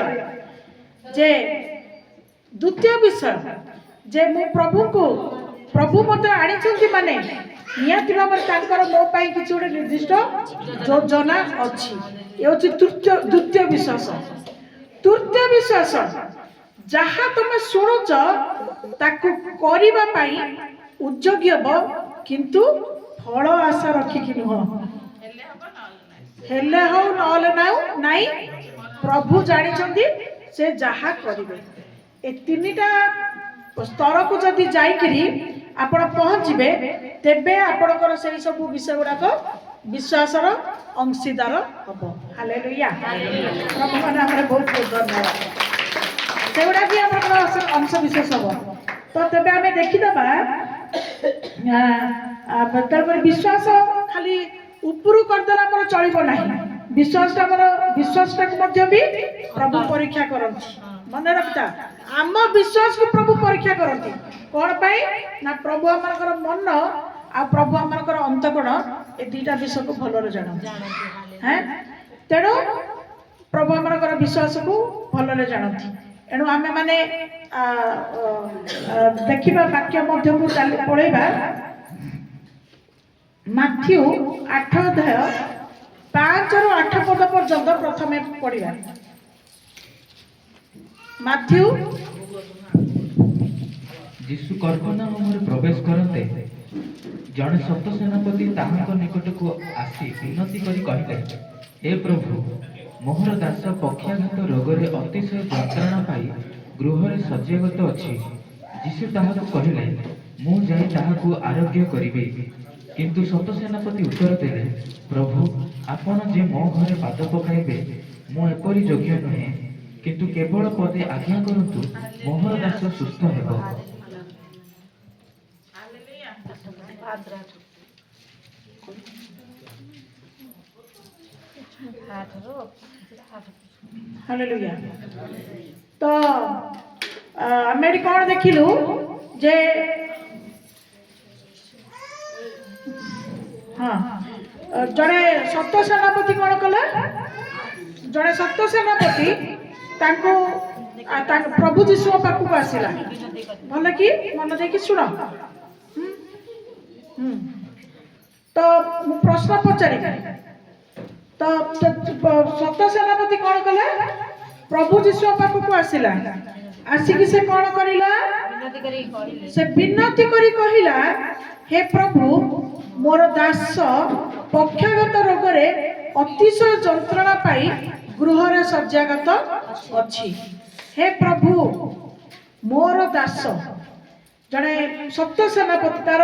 जे मु प्रभु मते आनी छंती माने नियति भाव तांकर मो पाई किछ गोटे निर्दिष्ट योजना अछि ए होछि द्वितीय विश्वास तृतीय विश्वास जहाँ तुम शुणुच ताकू करबा पाई उद्योगी हब किंतु फल आशा रखिकी नुह हेले हो नहले नाई प्रभु जानी से जहा करिवे ए तीनटा स्तर को जदि जाइकरी आपण पहुँचे तेबे आपणकर से सब विषय गुड़ाक विश्वासर अंशीदार हम। हालेलुया प्रभु माने बहुत बहुत धन्यवाद से गुड़ा भी आम अंश विशेष हम। तो तेबे आम देखीदबा तेरे विश्वास खाली उपरू करदेला चलो ना विश्वासटा विश्वासटा भी प्रभु परीक्षा करती मन रखता आम विश्वास को प्रभु परीक्षा करती कौन पाई ना प्रभु आमर मन आ प्रभु आमर अंतकोण ए दुईटा विषय को भलरे जान हैं तेणु प्रभु आमर विश्वास को भलरे जानती एणु आमे माने देखिबा वाक्य मध्य को पढ़ेबा माथ्यू 8 अध्याय 5 ରୁ 8 पद पर्यंत प्रथमे पढ़िबा माथ्यू यीशु कफरनहुम प्रवेश करते जड़े सत सेनापति ताहांक निकट को आसी विनती करी कहिले हे प्रभु मोहर दास पक्षाघात रोगरे अतिशय जंत्रणा पाई गृहरे सज्जागत अछि। यीशु ताहाकु कहिले मु जाई ताहाकु आरोग्य करिबे किंतु सत सेनापति उत्तर देले प्रभु आपण जे मो घरे पाद पकाइबे मु एपरि योग्य नुहे किंतु केवल पदे आज्ञा करंतु मोहर दास सुस्थ हेबो। हालेलुया तो आम कौन देखिलु जे हाँ जड़े सत्य सेनापति कौन कला जड़े सत्य सेनापति प्रभु जीशु पाखक आसला भल कि मन देखी शुण तो प्रश्न पचारि तो सत्य सेनापति कौन कला प्रभु जीशु पाखक आसला आसिकी से कौन करिला से विनती करी कहिला हे प्रभु मोर दास पक्षाघात रोगरे अतिशय जंत्रणा पाई गृहरे सज्जागत अछि। हे प्रभु मोर दास जड़े सत्य सेनापति तार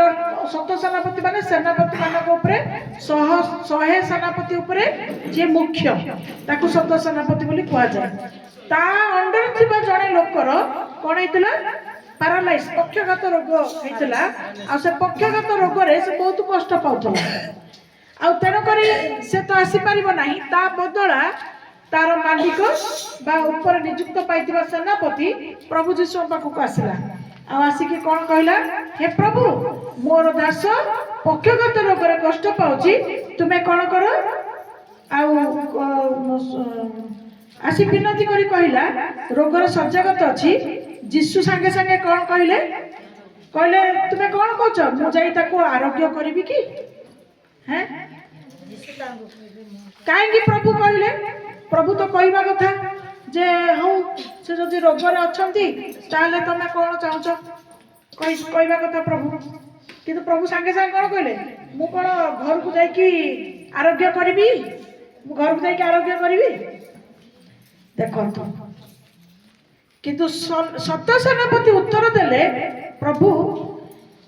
सत्य सेनापति माने सेनापति मानक उपरे 100 सेनापति उपरे जे मुख्य ताकू सत्य सेनापति बोली कहा जाए ता अंडर थिबा जड़े लोकर कोन हेतला पैरालाइज पक्षाघात रोग हेतला आ से पक्षाघात रोग रे से बहुत कष्ट पाउथला आ तेनो करी से तो आसी परिबो नाही ता बदला तार मालिक बा ऊपर नियुक्त पाइतिबा सेनापति प्रभु जीशु पाखक आसिला आ आसिकी कोन कहला हे प्रभु मोर दास पक्षाघात रोग रे कष्ट पाउची तुमे कोन करो आ आसी विनती करी कहिला रोगर सज्जागत अछि। जीशु संगे संगे कौन कहले कहले तुमे कौन कहछ मु जाई ताको आरोग्य करबी कि हैं काहेकि प्रभु कहले प्रभु तो कहवा कथा जे हौ से जदि रोगरे अछंती ताले तमे कौन चाहछ कहवा कथा प्रभु किंतु प्रभु संगे संगे कौन कहले मु कोन घर को जाई कि आरोग्य करबी मु घर को जाई कि आरोग्य करबी देखो किंतु सत्य सेनापति उत्तर देले प्रभु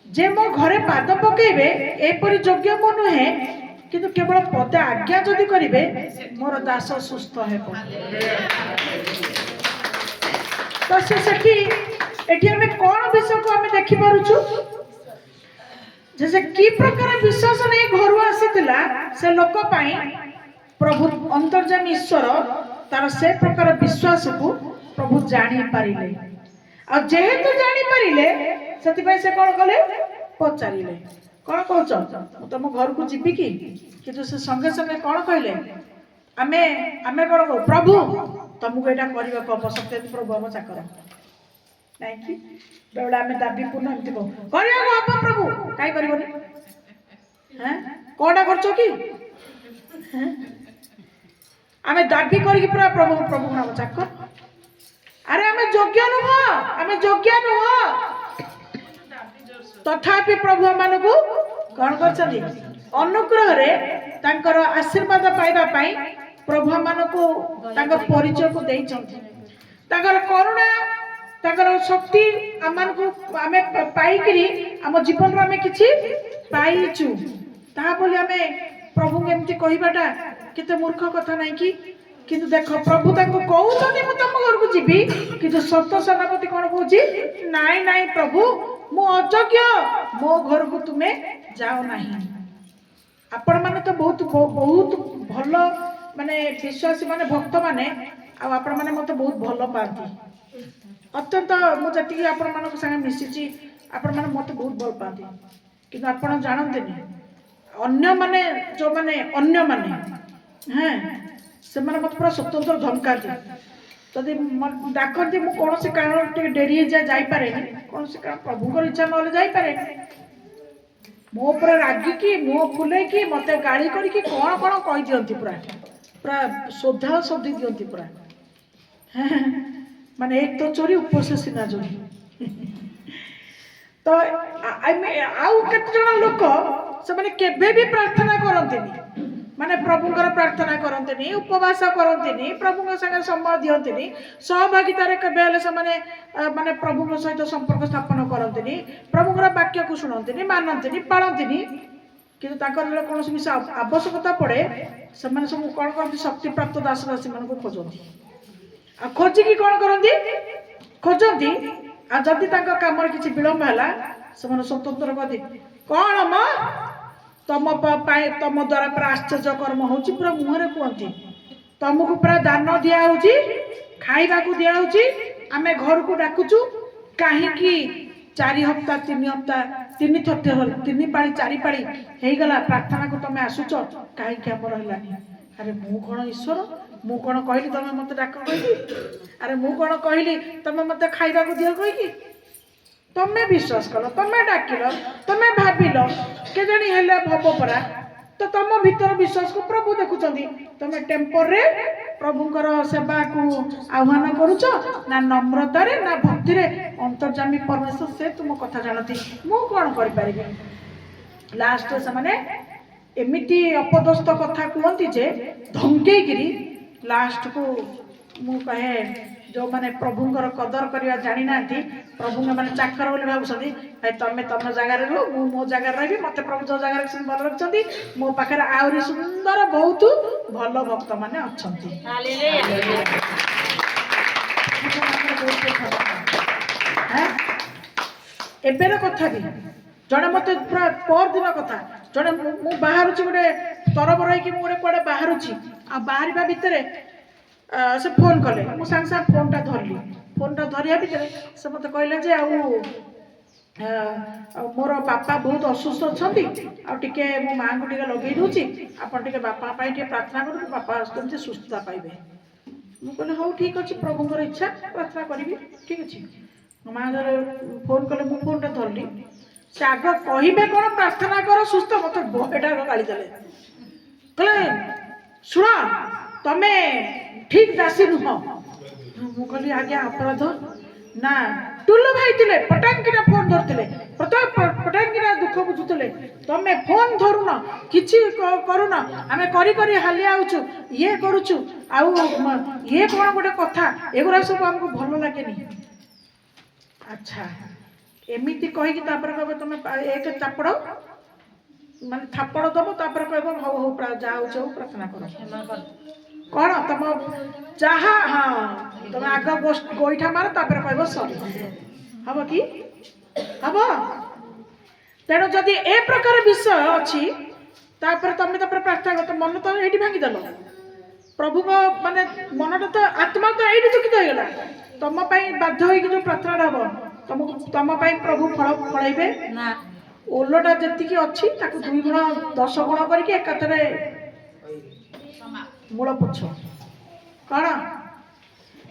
जे मो घरे पाद पकेबे एपरि योग्य मो नुहे किंतु केवल पदे आज्ञा जदि करिवे मोर दास सुस्थ हेबो। तो से सेठी एठी हमें कोन विषय को हमें देखि पारुछु जैसे की प्रकार विश्वास ने घर आसीतिला से लोक पाई प्रभु अंतर्जामी ईश्वर तार से प्रकार विश्वास को प्रभु जानी पारिले आ जेहेतु जानी पारिले सेति से कौन कले पचारिले कौन कहछ तुम घर को जीवी कि किंतु से संगे संगे कौन कहले आमे आमे कौन कह प्रभु तुमको एटा करबा को सत्य प्रभु हम चाकर नहीं कि बेला आमे दाबी पूर्ण एमति को करिया को प्रभु काई करबोनी हैं कोडा करछो कि हैं आमे दाबी करी पूरा प्रभु प्रभु नाम चाकर अरे आमे योग्य नुह तथापि प्रभु मानकु कौन कर अनुग्रह तांकर आशीर्वाद पाइबा पाई प्रभु मानकु तांकर परिचय को देइछन्ति तांकर करुणा तांकर शक्ति आमनकु आमे पाइकरी आम जीवन रे आमे किछि पाइछु ता बोली आमे प्रभु केमति कहिबाटा केते मूर्ख कथा नै कि किंतु देखो प्रभु तांको कहउछन्ति मु तम घर को जीबी किंतु सत्य सेनापति कोन कहउछि नाइ नाइ प्रभु मु अयोग्य मो घर को तुमे जाओ नाही आपण माने तो बहुत बहुत भल माने विश्वासी माने भक्त माने आपण माने मते बहुत भल पाती अत्यंत मुझे आपण मानक संगे मिसिची आपण माने मते बहुत भल पाती किंतु आपण जानते नहीं अन्य माने जो माने अन्य माने हैं से माने मते पूरा स्वतंत्र धमका दी जदि डाकती मु कौन से कारण टे डेरी जाई पारे कौन से कारण प्रभु को इच्छा नले जाई पारे मो ऊपर रागी की मुह फुले की मते गाड़ी करी की कौन कौन कहि दियंती पूरा पूरा श्रद्धा शब्दी दियंती पूरा माने एक तो चोरी ऊपर से सीना चोरी तो आउ केते जण लोक से माने केबे भी प्रार्थना करंतिनी माने प्रभुंकर प्रार्थना करंतिनी उपवास करंतिनी प्रभुंक संगे समय दियंतिनी सहभागिता रे केबे हले से माने माने प्रभुंक सहित संपर्क स्थापन करंतिनी प्रभुंकर वाक्य को सुनंतिनी मानंतिनी पाळंतिनी किंतु ताकर रे कोनोसी विषय आवश्यकता पड़े से माने सब कोन करंती शक्ति प्राप्त दास दासी मन को खोजंती आ खोजी की कोन करंती खोजंती आ जदि तांका काम रे किछि विलंब हला से माने स्वतंत्र गति कोन म तम पाए तम द्वारा पूरा आश्चर्य कर्म होची पूरा मुहरे कहती तुमको पूरा दान दिया होची खाइबा को दिया होची आमे घर को डाकुचु कहीं 4 हफ्ता 3 हफ्ता 3 पाली 4 पाली हे गला प्रार्थना को तुम आसुच कहीं आम रही अरे मु कौन ईश्वर मु कौन कहली तुम मत डाक कही अरे मु कौन कहली तुम मत खाइबा को दियो कही तमें विश्वास कल तमें डाकिल तमें भाविल के जानी हेले भव परा तो तुम भीतर विश्वास को प्रभु देखुं तुम टेम्पर रे प्रभुंकर सेवा को आह्वान करुच ना नम्रता रे ना भक्ति रे अंतर्जामी परमेश्वर से तुम कथा जानती मु कौन कर पारिबे लास्ट से माने एमिति अपदस्थ कथा कहती जे धमकेगिरी लास्ट को मु कहे जो माने प्रभुंकर कदर करवा जानी ना प्रभु माने चाकर बोली भावुछंती भाई तमे तम जगह रे रहो मु मो जगह रही मते प्रभु जो जगह सुंदर रखछंती मो पाखरे आउरी सुंदर बहुत भल भक्त माने अछंती हालेलुया एबेर कथा भी जने मते पूरा पर दिन कथा जने मु बाहरुची गोटे तरबर होई कि मु गोटे कोडे बाहरुची आ बाहरिबा भितरे से फोन कले मु सांग सांग फोनटा धरली फोनटा धरिया भितर से मत कहले जे मोर बापा बहुत असुस्थ अछंती आ टिके मो मां को टिके लगे दूची आपण टिके बापा पाई टिके प्रार्थना करू बापा तुमसे सुस्थता पाइबे मु कहले हो ठीक अछि प्रभुंकर इच्छा प्रार्थना करिवि ठीक अछि मो मां जर फोन कले मु फोनटा धरली से आग कहिबे कोन प्रार्थना कर सुस्थ मत एटा गाली देले कहले सुना तमे ठीक दासी नुह मु कहली आज्ञा अपराध ना टुल्लु भाई थिले पटांगिना फोन धरथिले प्रताप पटांगिना दुख बुझुथिले तमे फोन धरुन किछि करूना आमे करी करी हालिया आउछु ये करूछु आउ ये कोन गोटे कथा एगुरा सब हमको भलो लागेनी अच्छा एमिति कहि कि तापर कहबे तमे एक चापड़ माने थापड़ दबो तापर कहबो हो हो जाउ जाउ प्रार्थना करो कौन तुम जहा हाँ तुम आग गोईठा मार तापर कहबो सॉरी हम कि हम तेणु जदि ए प्रकार विषय अच्छी तापर तुम तापर प्रार्थना कर मन तो ये भांगी देल प्रभु को माने मनटा तो आत्मा तो ये दुखित हो गला तुम बाध्य हो जो प्रार्थना हम तुमको तुम प्रभु फल फलैबे ना ओलटा जी अच्छी 2 गुण 10 गुण करके एकाथरे मूल पुछ कौन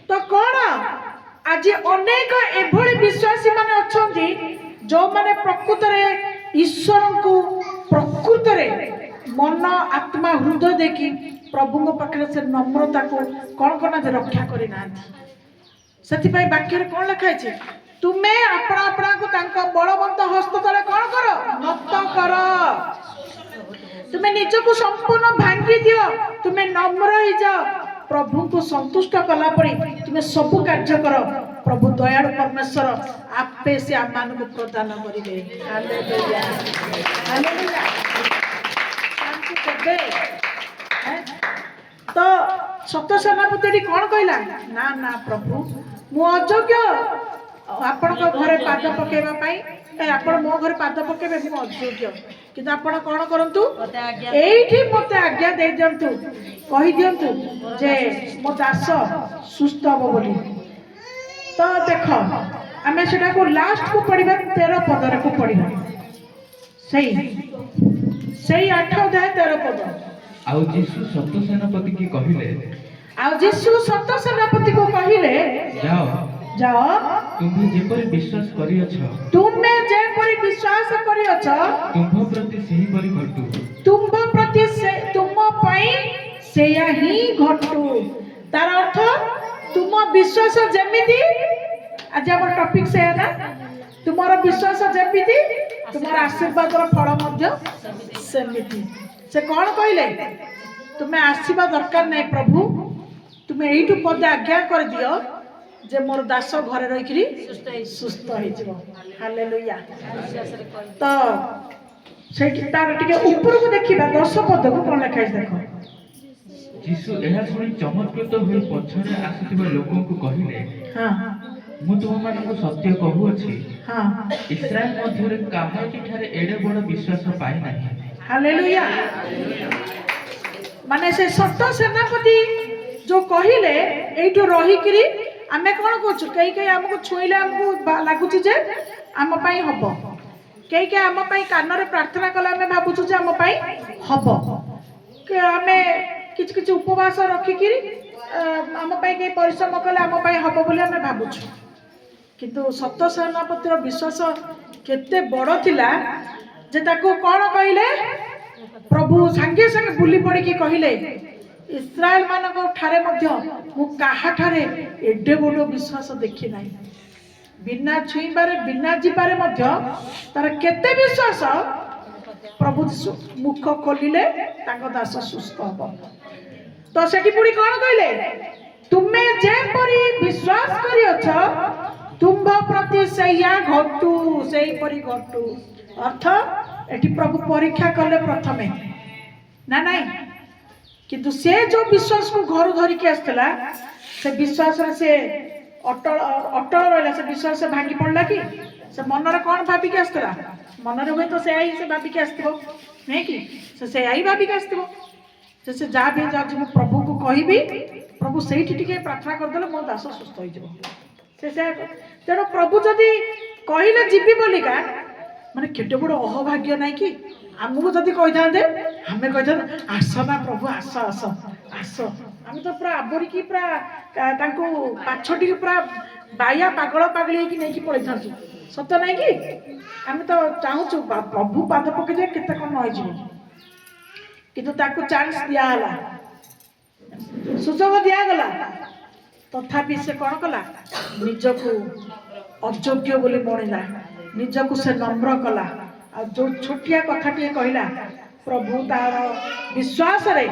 तो कौन आज अनेक एभली विश्वासी माने अछंती जो माने प्रकृत रे ईश्वर को प्रकृत रे मन आत्मा हृदय देखी प्रभु पाखे से नम्रता को कौन कौन रक्षा करी ना से वाक्य कौन लिखाई ତୁମେ ଆପଣ ଆପଣଙ୍କୁ ତାଙ୍କ ବଳବନ୍ତ ହସ୍ତ ତଳେ କଣ କର? ନତ କର। ତୁମେ ନିଜକୁ ସମ୍ପୂର୍ଣ୍ଣ ଭାଙ୍ଗି ଦିଅ, ତୁମେ ନମ୍ର ହେଇଯାଅ। ପ୍ରଭୁଙ୍କୁ ସନ୍ତୁଷ୍ଟ କଲା ପରି ତୁମେ ସବୁ କାର୍ଯ୍ୟ କର। ପ୍ରଭୁ ଦୟାଳୁ ପରମେଶ୍ୱର ଆପେ ସେ ଆମମାନଙ୍କୁ ପ୍ରଦାନ କରିବେ। Hallelujah hallelujah. ଶାନ୍ତି ଦେବେ। ତ ସତ ସେନାପତି କଣ କହିଲା? ନା ନା ପ୍ରଭୁ, ମୁଁ ଅଯୋଗ୍ୟ ଆପଣଙ୍କ ଘରେ ପାଦ ପକେଇବା ପାଇଁ। ଆପଣ ମୋ ଘରେ ପାଦ ପକେଇବେ, ମୁଁ ଅଯୋଗ୍ୟ। କିନ୍ତୁ ଆପଣ କଣ କରନ୍ତୁ, ଏଇଠି ମତେ ଆଜ୍ଞା ଦେଇ ଦିଅନ୍ତୁ, କହିଦିଅନ୍ତୁ ଯେ ମୋ ଦାସ ସୁସ୍ଥ ହବ ବୋଲି। ତ ଦେଖ, ଆମେ ସେଟାକୁ ଲାଷ୍ଟକୁ ପଢିବା, 13 ପଦରେ ପଢିବା, ସେଇ 8 ଅଧ୍ୟାୟ 13 ପଦ। ଆଉ ଯୀଶୁ ସତ ସେନାପତି କି କହିଲେ, ଆଉ ଯୀଶୁ ସତ ସେନାପତି କୁ କହିଲେ, ଯାଅ ଯାଅ, ତୁମ୍ଭେ ଯେପରି ବିଶ୍ୱାସ କରିଅଛ, ତୁମେ ଯେପରି ବିଶ୍ୱାସ କରିଅଛ, ତୁମ୍ଭ ପ୍ରତି ସେହିପରି ଘଟୁ। ତୁମ୍ଭ ପ୍ରତି ତୁମ ପାଇଁ ସେଇଆ ହିଁ ଘଟୁ। ତାର ଅର୍ଥ, ତୁମ ବିଶ୍ୱାସ ଯେମିତି, ଆଜି ଆମର ଟପିକ ସେଇଆ ନା, ତୁମର ବିଶ୍ୱାସ ଯେମିତି ତୁମର ଆଶୀର୍ବାଦର ଫଳ ମଧ୍ୟ ସେମିତି। ସେ କଣ କହିଲେ? ତୁମେ ଆସିବା ଦରକାର ନାହିଁ ପ୍ରଭୁ, ତୁମେ ଏଇଠୁ ପଦେ ଆଜ୍ଞା କରିଦିଅ ଯେ ମୋର ଦାସ ଘରେ ରହିକିରି ସୁସ୍ଥ ହେଇଯିବ। ହାଲେଲୁୟା। ତ ସେଇଠି ତାର ଟିକେ ଉପରକୁ ଦେଖିବା, 10 ପଦକୁ କଣ ଲେଖା ହେଇଛି ଦେଖ। ଯୀଶୁ ଏହା ଶୁଣି ଚମତ୍କୃତ ହୋଇ ପଛରେ ଆସୁଥିବା ଲୋକଙ୍କୁ କହିଲେ, ହଁ ମୁଁ ତୁମମାନଙ୍କୁ ସତ୍ୟ କହୁଅଛି, ହଁ, ଇସ୍ରାଏଲ ମଧ୍ୟରେ କାହାରିଠାରେ ଏଡେ ବଡ଼ ବିଶ୍ୱାସ ପାଇନାହିଁ। ହାଲେଲୁୟା। ମାନେ ସେ ସତ ସେନାପତି ଯୋଉ କହିଲେ, ଏଇଠୁ ରହିକିରି ଆମେ କଣ କରୁଛୁ, କେହି ଆମକୁ ଛୁଇଁଲେ ଆମକୁ ଲାଗୁଛି ଯେ ଆମ ପାଇଁ ହବ, କେହି ଆମ ପାଇଁ କାନରେ ପ୍ରାର୍ଥନା କଲେ ଆମେ ଭାବୁଛୁ ଯେ ଆମ ପାଇଁ ହବ, ଆମେ କିଛି କିଛି ଉପବାସ ରଖିକିରି ଆମ ପାଇଁ କେହି ପରିଶ୍ରମ କଲେ ଆମ ପାଇଁ ହବ ବୋଲି ଆମେ ଭାବୁଛୁ। କିନ୍ତୁ ସତ ସେନାପତିର ବିଶ୍ୱାସ କେତେ ବଡ଼ ଥିଲା ଯେ ତାକୁ କଣ କହିଲେ, ପ୍ରଭୁ ସାଙ୍ଗେ ସାଙ୍ଗେ ବୁଲି ପଡ଼ିକି କହିଲେ, ଇସ୍ରାଏଲ ମାନଙ୍କ ଠାରେ ମଧ୍ୟ ମୁଁ କାହାଠାରେ ଏଡେ ବଡ଼ ବିଶ୍ୱାସ ଦେଖି ନାହିଁ। ବିନା ଛୁଇଁବାରେ, ବିନା ଯିବାରେ ମଧ୍ୟ ତାର କେତେ ବିଶ୍ୱାସ। ପ୍ରଭୁ ମୁଖ ଖୋଲିଲେ ତାଙ୍କ ଦାସ ସୁସ୍ଥ ହବ। ତ ସେଠି ପୁଣି କଣ କହିଲେ, ତୁମେ ଯେପରି ବିଶ୍ୱାସ କରିଅଛ, ତୁମ୍ଭ ପ୍ରତି ସେଇଆ ଘଟୁ, ସେଇପରି ଘଟୁ। ଅର୍ଥ, ଏଠି ପ୍ରଭୁ ପରୀକ୍ଷା କଲେ ପ୍ରଥମେ, ନା ନାଇଁ, କିନ୍ତୁ ସେ ଯୋଉ ବିଶ୍ୱାସକୁ ଘରୁ ଧରିକି ଆସିଥିଲା, ସେ ବିଶ୍ୱାସରେ ସେ ଅଟଳ ରହିଲା। ସେ ବିଶ୍ୱାସ ଭାଙ୍ଗି ପଡିଲା କି? ସେ ମନରେ କଣ ଭାବିକି ଆସିଥିଲା? ମନରେ ହୁଏତ ସେୟା ହିଁ ସେ ଭାବିକି ଆସିଥିବ, ନାଇଁ କି? ସେ ସେୟା ହିଁ ଭାବିକି ଆସିଥିବ। ସେ ଯାହା ବି ଯାଉଛି ମୁଁ ପ୍ରଭୁଙ୍କୁ କହିବି, ପ୍ରଭୁ ସେଇଠି ଟିକେ ପ୍ରାର୍ଥନା କରିଦେଲେ ମୋ ଦାସ ସୁସ୍ଥ ହେଇଯିବ। ତେଣୁ ପ୍ରଭୁ ଯଦି କହିଲେ ଯିବି ବୋଲିକା, ମାନେ କେତେ ବଡ଼ ଅହଭାଗ୍ୟ ନାହିଁ କି? ଆମକୁ ଯଦି କହିଥାନ୍ତେ, ଆମେ କହିଥାନ୍ତେ ଆସ ନା ପ୍ରଭୁ, ଆସ ଆସ ଆସ। ଆମେ ତ ପୁରା ଆବରିକି ପୁରା ତାଙ୍କୁ ପାଛଟିକି ପୁରା ବାୟା ପାଗଳ ପାଗଳି ହେଇକି ନେଇକି ପଳେଇଥାନ୍ତୁ, ସତ ନାଇଁ କି? ଆମେ ତ ଚାହୁଁଛୁ ପ୍ରଭୁ ପାଦ ପକେଇଦେବେ, କେତେ କଣ ହେଇଯିବ। କିନ୍ତୁ ତାକୁ ଚାନ୍ସ ଦିଆହେଲା, ସୁଯୋଗ ଦିଆଗଲା, ତଥାପି ସେ କଣ କଲା? ନିଜକୁ ଅଯୋଗ୍ୟ ବୋଲି ମଣିଲା, ନିଜକୁ ସେ ନମ୍ର କଲା। ଆଉ ଯୋଉ ଛୋଟିଆ କଥାଟିଏ କହିଲା, ପ୍ରଭୁ ତାର ବିଶ୍ୱାସରେ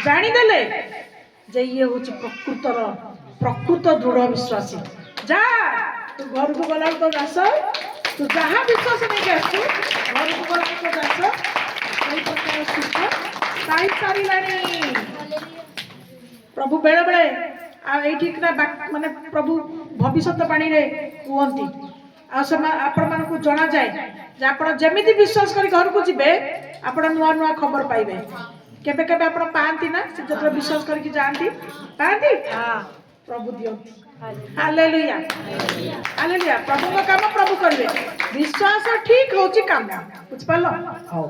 ଜାଣିଦେଲେ ଯେ ଇଏ ହଉଛି ପ୍ରକୃତ ଦୃଢ ବିଶ୍ୱାସୀ। ଯା, ତୁ ଘରକୁ ଗଲାକୁ ତୋ ଦାସ, ତୁ ଯାହା ବିଶ୍ୱାସ ନେଇକି ଆସିଛୁ, ଘରକୁ ଗଲାକୁ ତୋ ଦାସ ସେଇ ପ୍ରକାର ସୁସ୍ଥ ପାଇ ସାରିଲାଣି। ପ୍ରଭୁ ବେଳେ ବେଳେ ଆଉ ଏଇଠି ମାନେ ପ୍ରଭୁ ଭବିଷ୍ୟତ ବାଣୀରେ କୁହନ୍ତି, ଆଉ ଆପଣମାନଙ୍କୁ ଜଣାଯାଏ ଯେ ଆପଣ ଯେମିତି ବିଶ୍ୱାସ କରି ଘରକୁ ଯିବେ, ଆପଣ ନୂଆ ନୂଆ ଖବର ପାଇବେ। କେବେ କେବେ ଆପଣ ପାଆନ୍ତି ନା, ସେ ଯେତେବେଳେ ବିଶ୍ୱାସ କରିକି ଯାଆନ୍ତି, ପାଆନ୍ତି? ପ୍ରଭୁ ଦିଅନ୍ତି। Hallelujah hallelujah. ପ୍ରଭୁଙ୍କ କାମ ପ୍ରଭୁ କରିବେ। ବିଶ୍ୱାସ ଠିକ ହଉଛି କାମ, ବୁଝିପାରିଲ? ହଉ,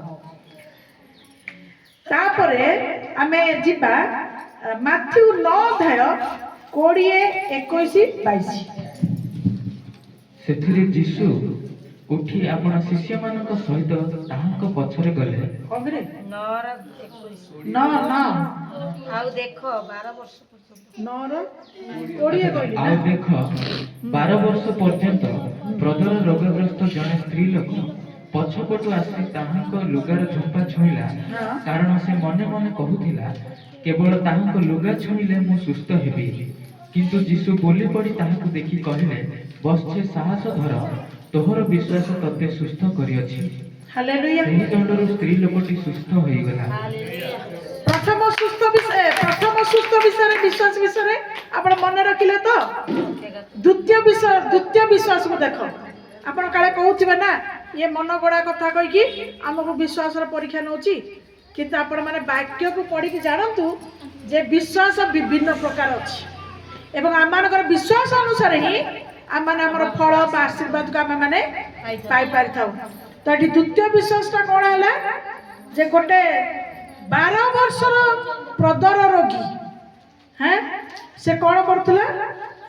ତାପରେ ଆମେ ଯିବା ମାଥ୍ୟୁ 9 ଅଧ୍ୟାୟ 20, 21, 22। ସେଥିରେ ଯୀଶୁ ଉଠି ଆପଣ ଶିଷ୍ୟମାନଙ୍କ ସହିତ ତାହାଙ୍କ ପଛରେ ଗଲେ। କବିରେ ନଅର 21 ନଅ ନଅ ଆଉ ଦେଖ 12 ବର୍ଷ ପର୍ଯ୍ୟନ୍ତ ନଅର 20 କହିଲି ଆଉ ନା। ଦେଖ 12 ବର୍ଷ ପର୍ଯ୍ୟନ୍ତ ପ୍ରଦର ରୋଗଗ୍ରସ୍ତ ଜଣେ ସ୍ତ୍ରୀ ଲୋକ ପଛପଟୁ ଆସି ତାହାଙ୍କ ଲୁଗାର ଝୁମ୍ପା ଛୁଇଁଲା, ହଁ। କାରଣ ସେ ମନେ ମନେ କହୁଥିଲା, କେବଳ ତାହାଙ୍କ ଲୁଗା ଛୁଇଁଲେ ମୁଁ ସୁସ୍ଥ ହେବି। କିନ୍ତୁ ଯୀଶୁ ବୋଲି ପଡ଼ି ତାହାକୁ ଦେଖି କହିଲେ, ବତ୍ସେ ସାହସ ଧର, ତୋହର ବିଶ୍ୱାସ ତତେ ସୁସ୍ଥ କରିଅଛି। ହାଲେଲୁୟା। ସେହି ଦଣ୍ଡରୁ ସ୍ତ୍ରୀ ଲୋକଟି ସୁସ୍ଥ ହୋଇଗଲା। ପ୍ରଥମ ସୁସ୍ଥ ବିଷୟରେ ବିଶ୍ୱାସ ବିଷୟରେ ଆପଣ ମନେ ରଖିଲେ ତ? ଦ୍ୱିତୀୟ ବିଶ୍ୱାସକୁ ଦେଖ। ଆପଣ କାଳେ କହୁଥିବେ ନା, ଇଏ ମନ ଗড়ା କଥା କହିକି ଆମକୁ ବିଶ୍ୱାସର ପରୀକ୍ଷା ନେଉଛି। କିନ୍ତୁ ଆପଣ ମାନେ ବାକ୍ୟକୁ ପଢିକି ଜାଣନ୍ତୁ ଯେ ବିଶ୍ୱାସ ବିଭିନ୍ନ ପ୍ରକାର ଅଛି ଏବଂ ଆମମାନଙ୍କର ବିଶ୍ୱାସ ଅନୁସାରେ ହିଁ ଆମମାନେ ଆମର ଫଳ ବା ଆଶୀର୍ବାଦକୁ ଆମେ ମାନେ ପାଇପାରିଥାଉ। ତ ଏଠି ଦ୍ୱିତୀୟ ବିଶ୍ୱାସଟା କ'ଣ ହେଲା ଯେ ଗୋଟେ 12 ବର୍ଷର ପ୍ରଦର ରୋଗୀ, হ্যাঁ, ସେ କ'ଣ କରୁଥିଲା?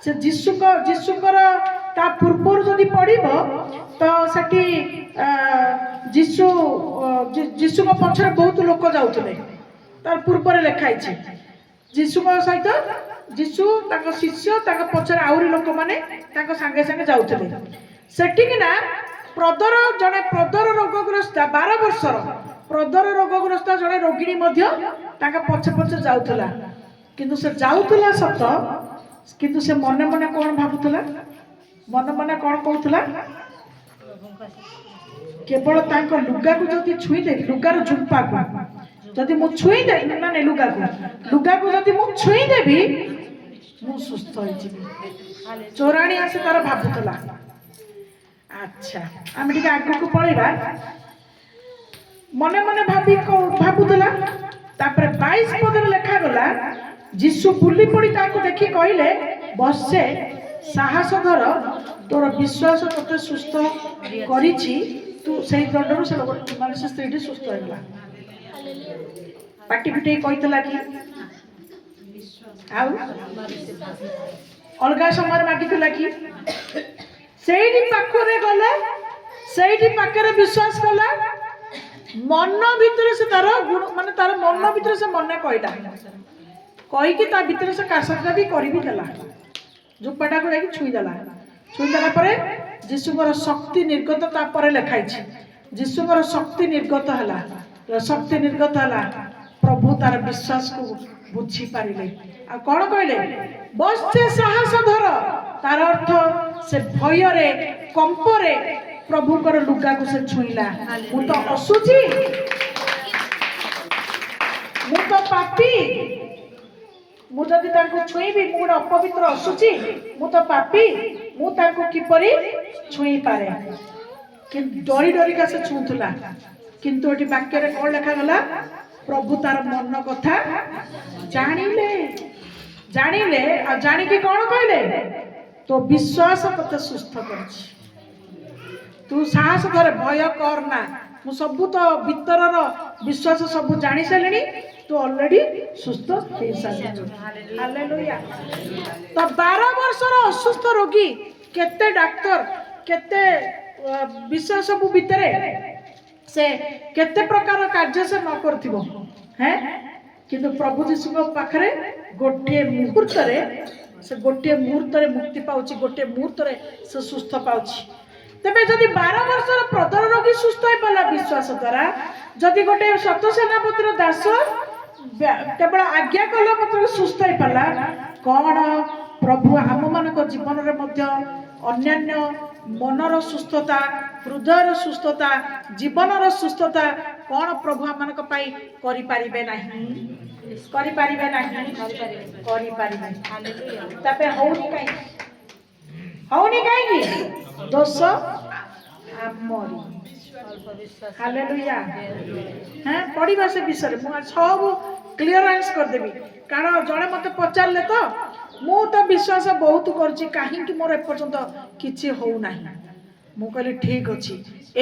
ସେ ଯୀଶୁଙ୍କର ତା ପୂର୍ବରୁ ଯଦି ପଢିବ ତ ସେଠି ଯୀଶୁଙ୍କ ପଛରେ ବହୁତ ଲୋକ ଯାଉଥିଲେ। ତାର ପୂର୍ବରେ ଲେଖା ହେଇଛି ଯୀଶୁଙ୍କ ସହିତ ଯୀଶୁ ତାଙ୍କ ଶିଷ୍ୟ ତାଙ୍କ ପଛରେ ଆହୁରି ଲୋକମାନେ ତାଙ୍କ ସାଙ୍ଗେ ସାଙ୍ଗେ ଯାଉଥିଲେ। ସେଠିକି ନା ଜଣେ ପ୍ରଦର ରୋଗଗ୍ରସ୍ତ 12 ବର୍ଷର ପ୍ରଦର ରୋଗଗ୍ରସ୍ତ ଜଣେ ରୋଗିଣୀ ମଧ୍ୟ ତାଙ୍କ ପଛେ ପଛେ ଯାଉଥିଲା। କିନ୍ତୁ ସେ ଯାଉଥିଲା ସତ, କିନ୍ତୁ ସେ ମନେ ମନେ କ'ଣ ଭାବୁଥିଲା? ମନେ ମନେ କ'ଣ କହୁଥିଲା? କେବଳ ତାଙ୍କ ଲୁଗାକୁ ଯଦି ଛୁଇଁଦେବି, ଲୁଗାର ଝୁମ୍ପାକୁ ଯଦି ମୁଁ ଛୁଇଁଦେବି, ନା ନାଇଁ ଲୁଗାକୁ ଯଦି ମୁଁ ଛୁଇଁଦେବି ମୁଁ ସୁସ୍ଥ ହେଇଯିବି। ଚୋରାଣୀ ଆସି ତାର ଭାବୁଥିଲା। ଆଚ୍ଛା, ଆମେ ଟିକେ ଆଗକୁ ପଳେଇବା। ମନେ ମନେ ଭାବୁଥିଲା। ତାପରେ 22 ପଦରେ ଲେଖାଗଲା, ଯୀଶୁ ବୁଲି ପଡ଼ି ତାକୁ ଦେଖି କହିଲେ, ବତ୍ସେ ସାହସ ଧର, ତୋର ବିଶ୍ୱାସ ତୋତେ ସୁସ୍ଥ କରିଛି। ତୁ ସେଇ ଦଣ୍ଡରୁ ସେ ସ୍ତ୍ରୀଟି ସୁସ୍ଥ ହେଇଗଲା। ପାଟି ଫିଟେଇ କହିଥିଲା କି ଆଉ ଅଲଗା ସମୟରେ ମାଗିଥିଲା କି? ସେଇଠି ପାଖରେ ଗଲେ, ସେଇଠି ପାଖରେ ବିଶ୍ୱାସ କଲା। ମନ ଭିତରେ ସେ ତାର ମନ ଭିତରେ ସେ ମନେ କହିକି ତା ଭିତରେ ସେ କାଶଟା ବି କରିବି ଦେଲା। ଝୁମ୍ପାଟାକୁ ଯାଇକି ଛୁଇଁଦେଲା ପରେ ଯୀଶୁଙ୍କର ଶକ୍ତି ନିର୍ଗତ, ତାପରେ ଲେଖା ହେଇଛି ଯୀଶୁଙ୍କର ଶକ୍ତି ନିର୍ଗତ ହେଲା। ପ୍ରଭୁ ତାର ବିଶ୍ୱାସକୁ ବୁଝି ପାରିଲେ। ଆଉ କ'ଣ କହିଲେ? ବତ୍ସେ ସାହସ ଧର। ତାର ଅର୍ଥ ସେ ଭୟରେ କମ୍ପରେ ପ୍ରଭୁଙ୍କର ଲୁଗାକୁ ସେ ଛୁଇଁଲା। ମୁଁ ତ ଅଶୁଚି, ମୁଁ ତ ପାପୀ, ମୁଁ ଯଦି ତାଙ୍କୁ ଛୁଇଁବି ମୁଁ ଗୋଟେ ଅପବିତ୍ର ଅଶୁଚି, ମୁଁ ତ ପାପୀ, ମୁଁ ତାଙ୍କୁ କିପରି ଛୁଇଁ ପାରେ? କିନ୍ତୁ ଡରିକା ସେ ଛୁଉଁଥିଲା। କିନ୍ତୁ ଏଠି ବାକ୍ୟରେ କ'ଣ ଲେଖାଗଲା? ପ୍ରଭୁ ତାର ମନ କଥା ଜାଣିଲେ। ଆଉ ଜାଣିକି କ'ଣ କହିଲେ? ତୋ ବିଶ୍ୱାସ ତତେ ସୁସ୍ଥ କରିଛି। ତୁ ସାହସ ଧରେ, ଭୟ କର ନା। ମୁଁ ସବୁ ତ ଭିତରର ବିଶ୍ୱାସ ସବୁ ଜାଣି ସାରିଲିଣି। ତୁ ଅଲରେଡି ସୁସ୍ଥ ହେଇସାରିଛୁ। ହାଲେଲୁୟା। ତ 12 ବର୍ଷର ଅସୁସ୍ଥ ରୋଗୀ, କେତେ ଡାକ୍ତର, କେତେ ବିଷୟ ସବୁ ଭିତରେ ସେ କେତେ ପ୍ରକାର କାର୍ଯ୍ୟ ସେ ନ କରିଥିବ, କିନ୍ତୁ ପ୍ରଭୁ ଯୀଶୁଙ୍କ ପାଖରେ ଗୋଟିଏ ମୁହୂର୍ତ୍ତରେ ମୁକ୍ତି ପାଉଛି, ଗୋଟିଏ ମୁହୂର୍ତ୍ତରେ ସେ ସୁସ୍ଥ ପାଉଛି। ତେବେ ଯଦି 12 ବର୍ଷର ପ୍ରଦର ରୋଗୀ ସୁସ୍ଥ ହେଇପାରିଲା ବିଶ୍ୱାସ ଦ୍ୱାରା, ଯଦି ଗୋଟେ ଶତ ସେନାପତିର ଦାସ କେବଳ ଆଜ୍ଞା କଲା ମାତ୍ରେ ସୁସ୍ଥ ହେଇପାରିଲା, କ'ଣ ପ୍ରଭୁ ଆମମାନଙ୍କ ଜୀବନରେ ମଧ୍ୟ ଅନ୍ୟାନ୍ୟ ମନର ସୁସ୍ଥତା, ହୃଦୟର ସୁସ୍ଥତା, ଜୀବନର ସୁସ୍ଥତା କ'ଣ ପ୍ରଭୁ ଆମମାନଙ୍କ ପାଇଁ କରିପାରିବେ ନାହିଁ? କରିପାରିବେ। ତାପରେ ହଉନି କାହିଁକି? ଦୋଷ ଆମରି। ହାଲେଲୁୟା। ପଢିବା ସେ ବିଷୟରେ ମୁଁ ସବୁ କ୍ଲିୟରାନ୍ସ କରିଦେବି। କାରଣ ଜଣେ ମତେ ପଚାରିଲେ ତ, ମୁଁ ତ ବିଶ୍ୱାସ ବହୁତ କରୁଛି, କାହିଁକି ମୋର ଏପର୍ଯ୍ୟନ୍ତ କିଛି ହଉନାହିଁ? ମୁଁ କହିଲି ଠିକ ଅଛି,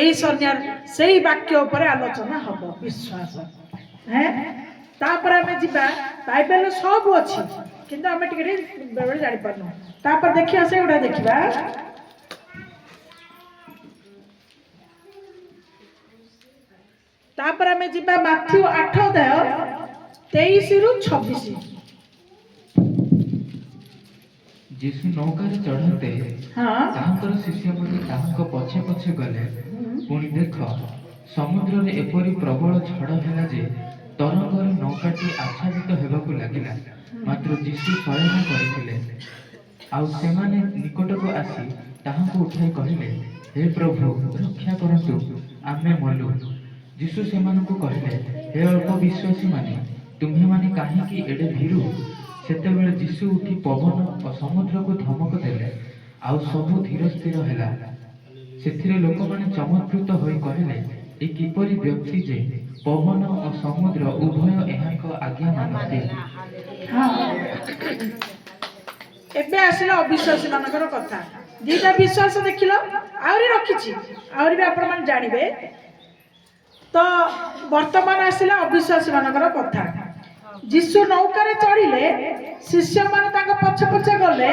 ଏଇ ସନ୍ଧ୍ୟାରେ ସେଇ ବାକ୍ୟ ଉପରେ ଆଲୋଚନା ହବ, ବିଶ୍ୱାସ। ତାପରେ ଆମେ ଯିବା, ବାଇବେଲରେ ସବୁ ଅଛି କିନ୍ତୁ ଆମେ ଟିକେ ବେଳେବେଳେ ଜାଣିପାରୁନୁ। ତାପରେ ଦେଖିବା, ସେଗୁଡା ଦେଖିବା। तापर आमे जिबा माथ्यू 8 अध्याय 23 रु 26। यीशु नौकार चढ़ते हाँ ताहांकर शिष्य माने ताहांक पछे पछे गले। पुणी देख समुद्र रे एपरी प्रबल झड़ हैला जे तरंगर नौकाटी आच्छादित हेबाकू लागिला। मात्र यीशु शयन करथिले। आउ सेमाने निकटକୁ आसी ताहांको उठाई कहिले, हे प्रभु रक्षा करंतु, आमे मलु। यीशु सेमानकु कहिले, हे अल्प विश्वासी माने तुम्हे माने काहेकि एडे भीरु। सेतेबेले यीशु उठी पवन और समुद्र को धमक देले, आउ सबु धीर स्थिर हैला। सेथिरे लोकमाने चमत्कृत होई कहिले, ए किपरि व्यक्ति जे पवन और समुद्र उभय एहांक आज्ञा मानते। हाँ एबे आसिला अविश्वासी मानकर कथा। दुईटा विश्वास देखिल आहरी रखिछि, आहरी भी आपण मान जानिबे। तो वर्तमान आसिला अविश्वासी मानकर कथा। यीशु नौकारे चढ़िले, शिष्य माने तांको पछे पछे गले।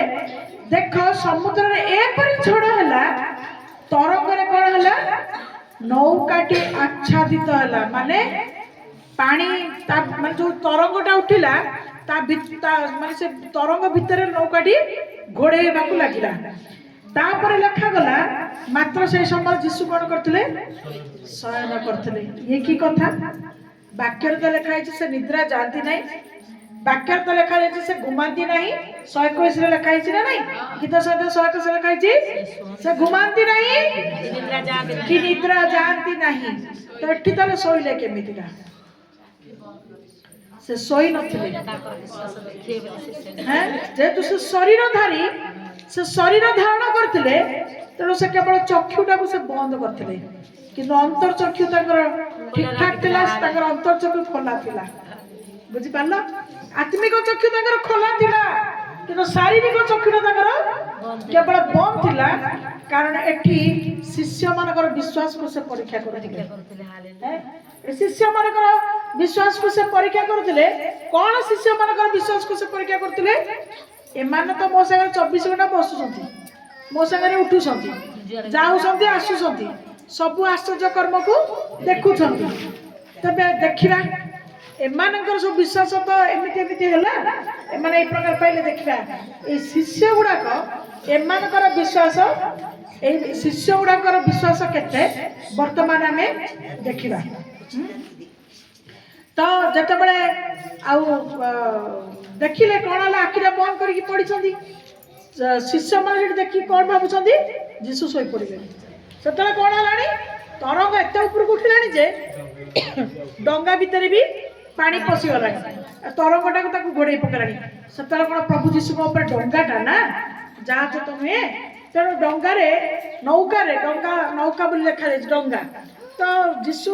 देख समुद्र रे एपरि झड़ हैला, तरंग रे कोन हैला, नौकाटी आच्छादित हैला। माने पानी ता माने जो तरंगटा उठिला ता माने से तरंग भितर नौकाटी घोड़ेबाकू लागिला। तापर लेखा गला, मात्र से समय यीशु कोन करथिले, शयन करथिले। ये की कथा? वाक्य तो लेखा है से निद्रा जाती नहीं, वाक्य तो लेखा है से घुमाती नहीं। 121 रे लेखा है ना नहीं, गीत सहित 121 लेखा है से घुमाती नहीं कि निद्रा जानती नहीं। तो एठी तले सोइले केमितिका? से सोई नथिले हैं, जेतु से शरीरधारी, से शरीर धारण करथिले। तेणु से केवल चक्षुटा को से बंद करथिले, किंतु अंतर चक्षु ताकर ठीक ठाक थिला। ताकर अंतर चक्षु खोला थिला, बुझी पारल? आत्मिक चक्षु ताकर खोला थिला, किंतु शारीरिक चक्षुटा ताकर केवल बंद थिला। कारण एठी शिष्य मानकर विश्वास को से परीक्षा करथिले। शिष्य मानकर विश्वास को से परीक्षा करथिले। कोन शिष्य मानकर विश्वास को से परीक्षा करथिले? एमाने तो मो संगे 24 घंटा बसुछंती, मो संगे उठुछंती, जाउछंती, आसुछंती, सबु आश्चर्य कर्म को देखुछंती। तबे देखिबा एमानकर सब विश्वास तो एमिति एमिति होला, एमाने ए प्रकार पहिले देखिबा ए शिष्य गुडाक एमानकर विश्वास, ए शिष्य गुडाकर विश्वास केते वर्तमान हमें देखिबा। तो जते बळे आउ देखिले कोन होला, आखिरा बंद करिकि पडिछंती। शिष्य माने देखि कोन भाबुछंती, यीशु सोई पडिले। सेतले कोन हलानी, तरंग एते ऊपर उठिलानी जे डंगा भितर भी पानी पसी गलानी, तरंगटा को ताकू घोड़े पकड़ानी। सेतले कोन प्रभु यीशु को ऊपर डंगाटा ना, जहाज तो नुहे। तेणु डंगारे नौकारे, डंगा नौका बोली लेखा जाय डंगा। तो यीशु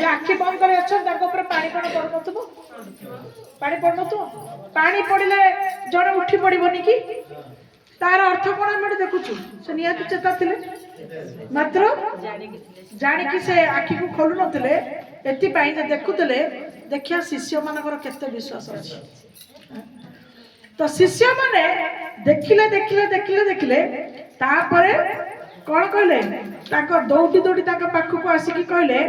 आखि बंद करे अच्छा, ताको ऊपर पानी कोन पड़नथबो, पानी पड़नथबो। पानी पड़िले जण उठी पड़िबोनी कि? तार अर्थ कोन हम देखुछु? से नियत चेता थिले, मात्र जानि कि से आखि को खोलु नथिले। एति पई जे देखुतले, देखिया शिष्य मानकर केते विश्वास अछि। तो शिष्य माने देखिले देखिले देखिले देखिले, तापरे कोन कहले, ताको दौड़ी दौड़ी ताको पाखु को आसी कि कहले,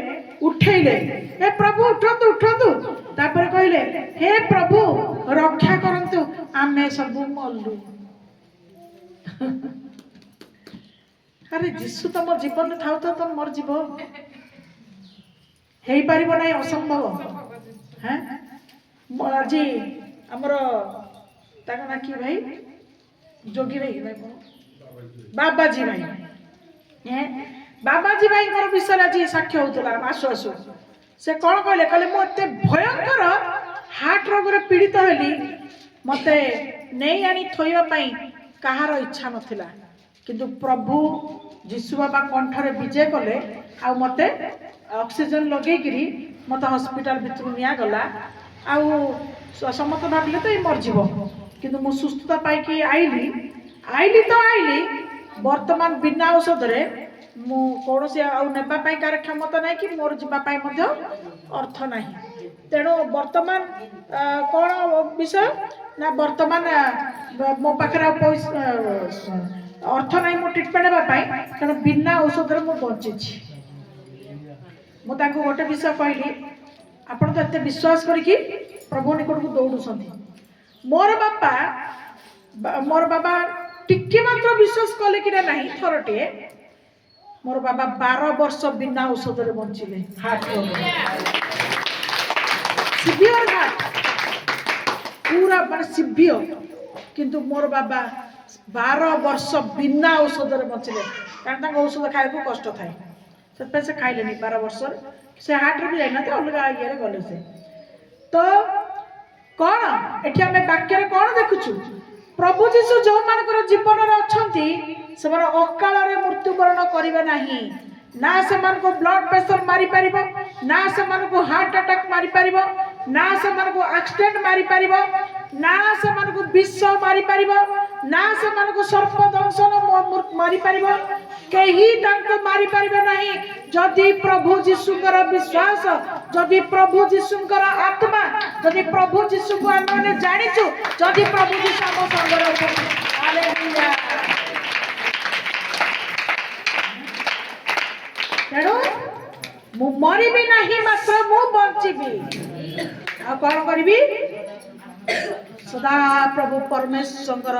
उठेइले, हे प्रभु उठंतु उठंतु। तापरे कहले, हे प्रभु रक्षा करंतु, आमे सब मल्लु। अरे यीशु तुम जीवन थाउ तो तुम मर जीव हेई पारिबो नाही, असंभव हैं। आज हमर ताका ना की भाई, जोगी भाई, बाबाजी भाई हैं, बाबाजी भाई कर विषय आज साक्ष्य होतला। आसु आसु से कोन कहले, कहले मो एते भयंकर हार्ट रोग रे पीड़ित हेली, मते नै आनी थोइबा पई कहार इच्छा नथिला, किंतु प्रभु यीशु बाबा कंठरे विजय कले। आ मते ऑक्सीजन लगेगिरी मते हॉस्पिटल भितर निया गला। आ समस्त भाबिले तो ये मर जीव, किंतु मु सुस्थता पाई कि आइली आइली तो आइली। वर्तमान बिना औषध रे मु कोनोसी आ नेबा पाई कार क्षमता नाही कि मोर जीवा पाई मध्य अर्थ नाही। तेणु वर्तमान कोन विषय ना, वर्तमान मो पाखरा अर्थ नहीं मो ट्रिटमेंट हेबा पाई, कारण बिना औषध रे मो बंची छी। मुझे गोटे विषय कहली आपण तो एत विश्वास करिकी प्रभु निकट को दौड़ुंट मोर बाबा टिके मात्र विश्वास कले कि ना थरटे मोर बाबा 12 वर्ष बिना औषध बंचिले हार्ट सिवियर हार्ट पूरा माने सिवियर किंतु मोर बाबा 12 वर्ष बिना औषध बंचिले कारण औषध खाए कष्ट थाए से खाइले 12 वर्ष से हार्ट भी जाना अलग ये गले से तो कौन एटी आम वाक्य कौन देखुचु प्रभु जीशु जो मान जीवन अच्छा अकाल मृत्युवरण करेंगे नहीं ना से ब्लड प्रेशर मारी पार ना से हार्ट अटैक मारी पार ना से एक्सीडेंट मारी पार ना से विष मारी पार ना से सर्प दंशन मारी पार कहीं मारी पारे नहीं जदि प्रभु जीशुकर विश्वास जदि प्रभु जीशुकर आत्मा जदि प्रभु जीशु को आम मैंने जाचु जदि प्रभु जीशु आम संगे तेणु मु मरबी नहीं मात्र मु बंचीबी आ कौन करी सदा प्रभु परमेश्वर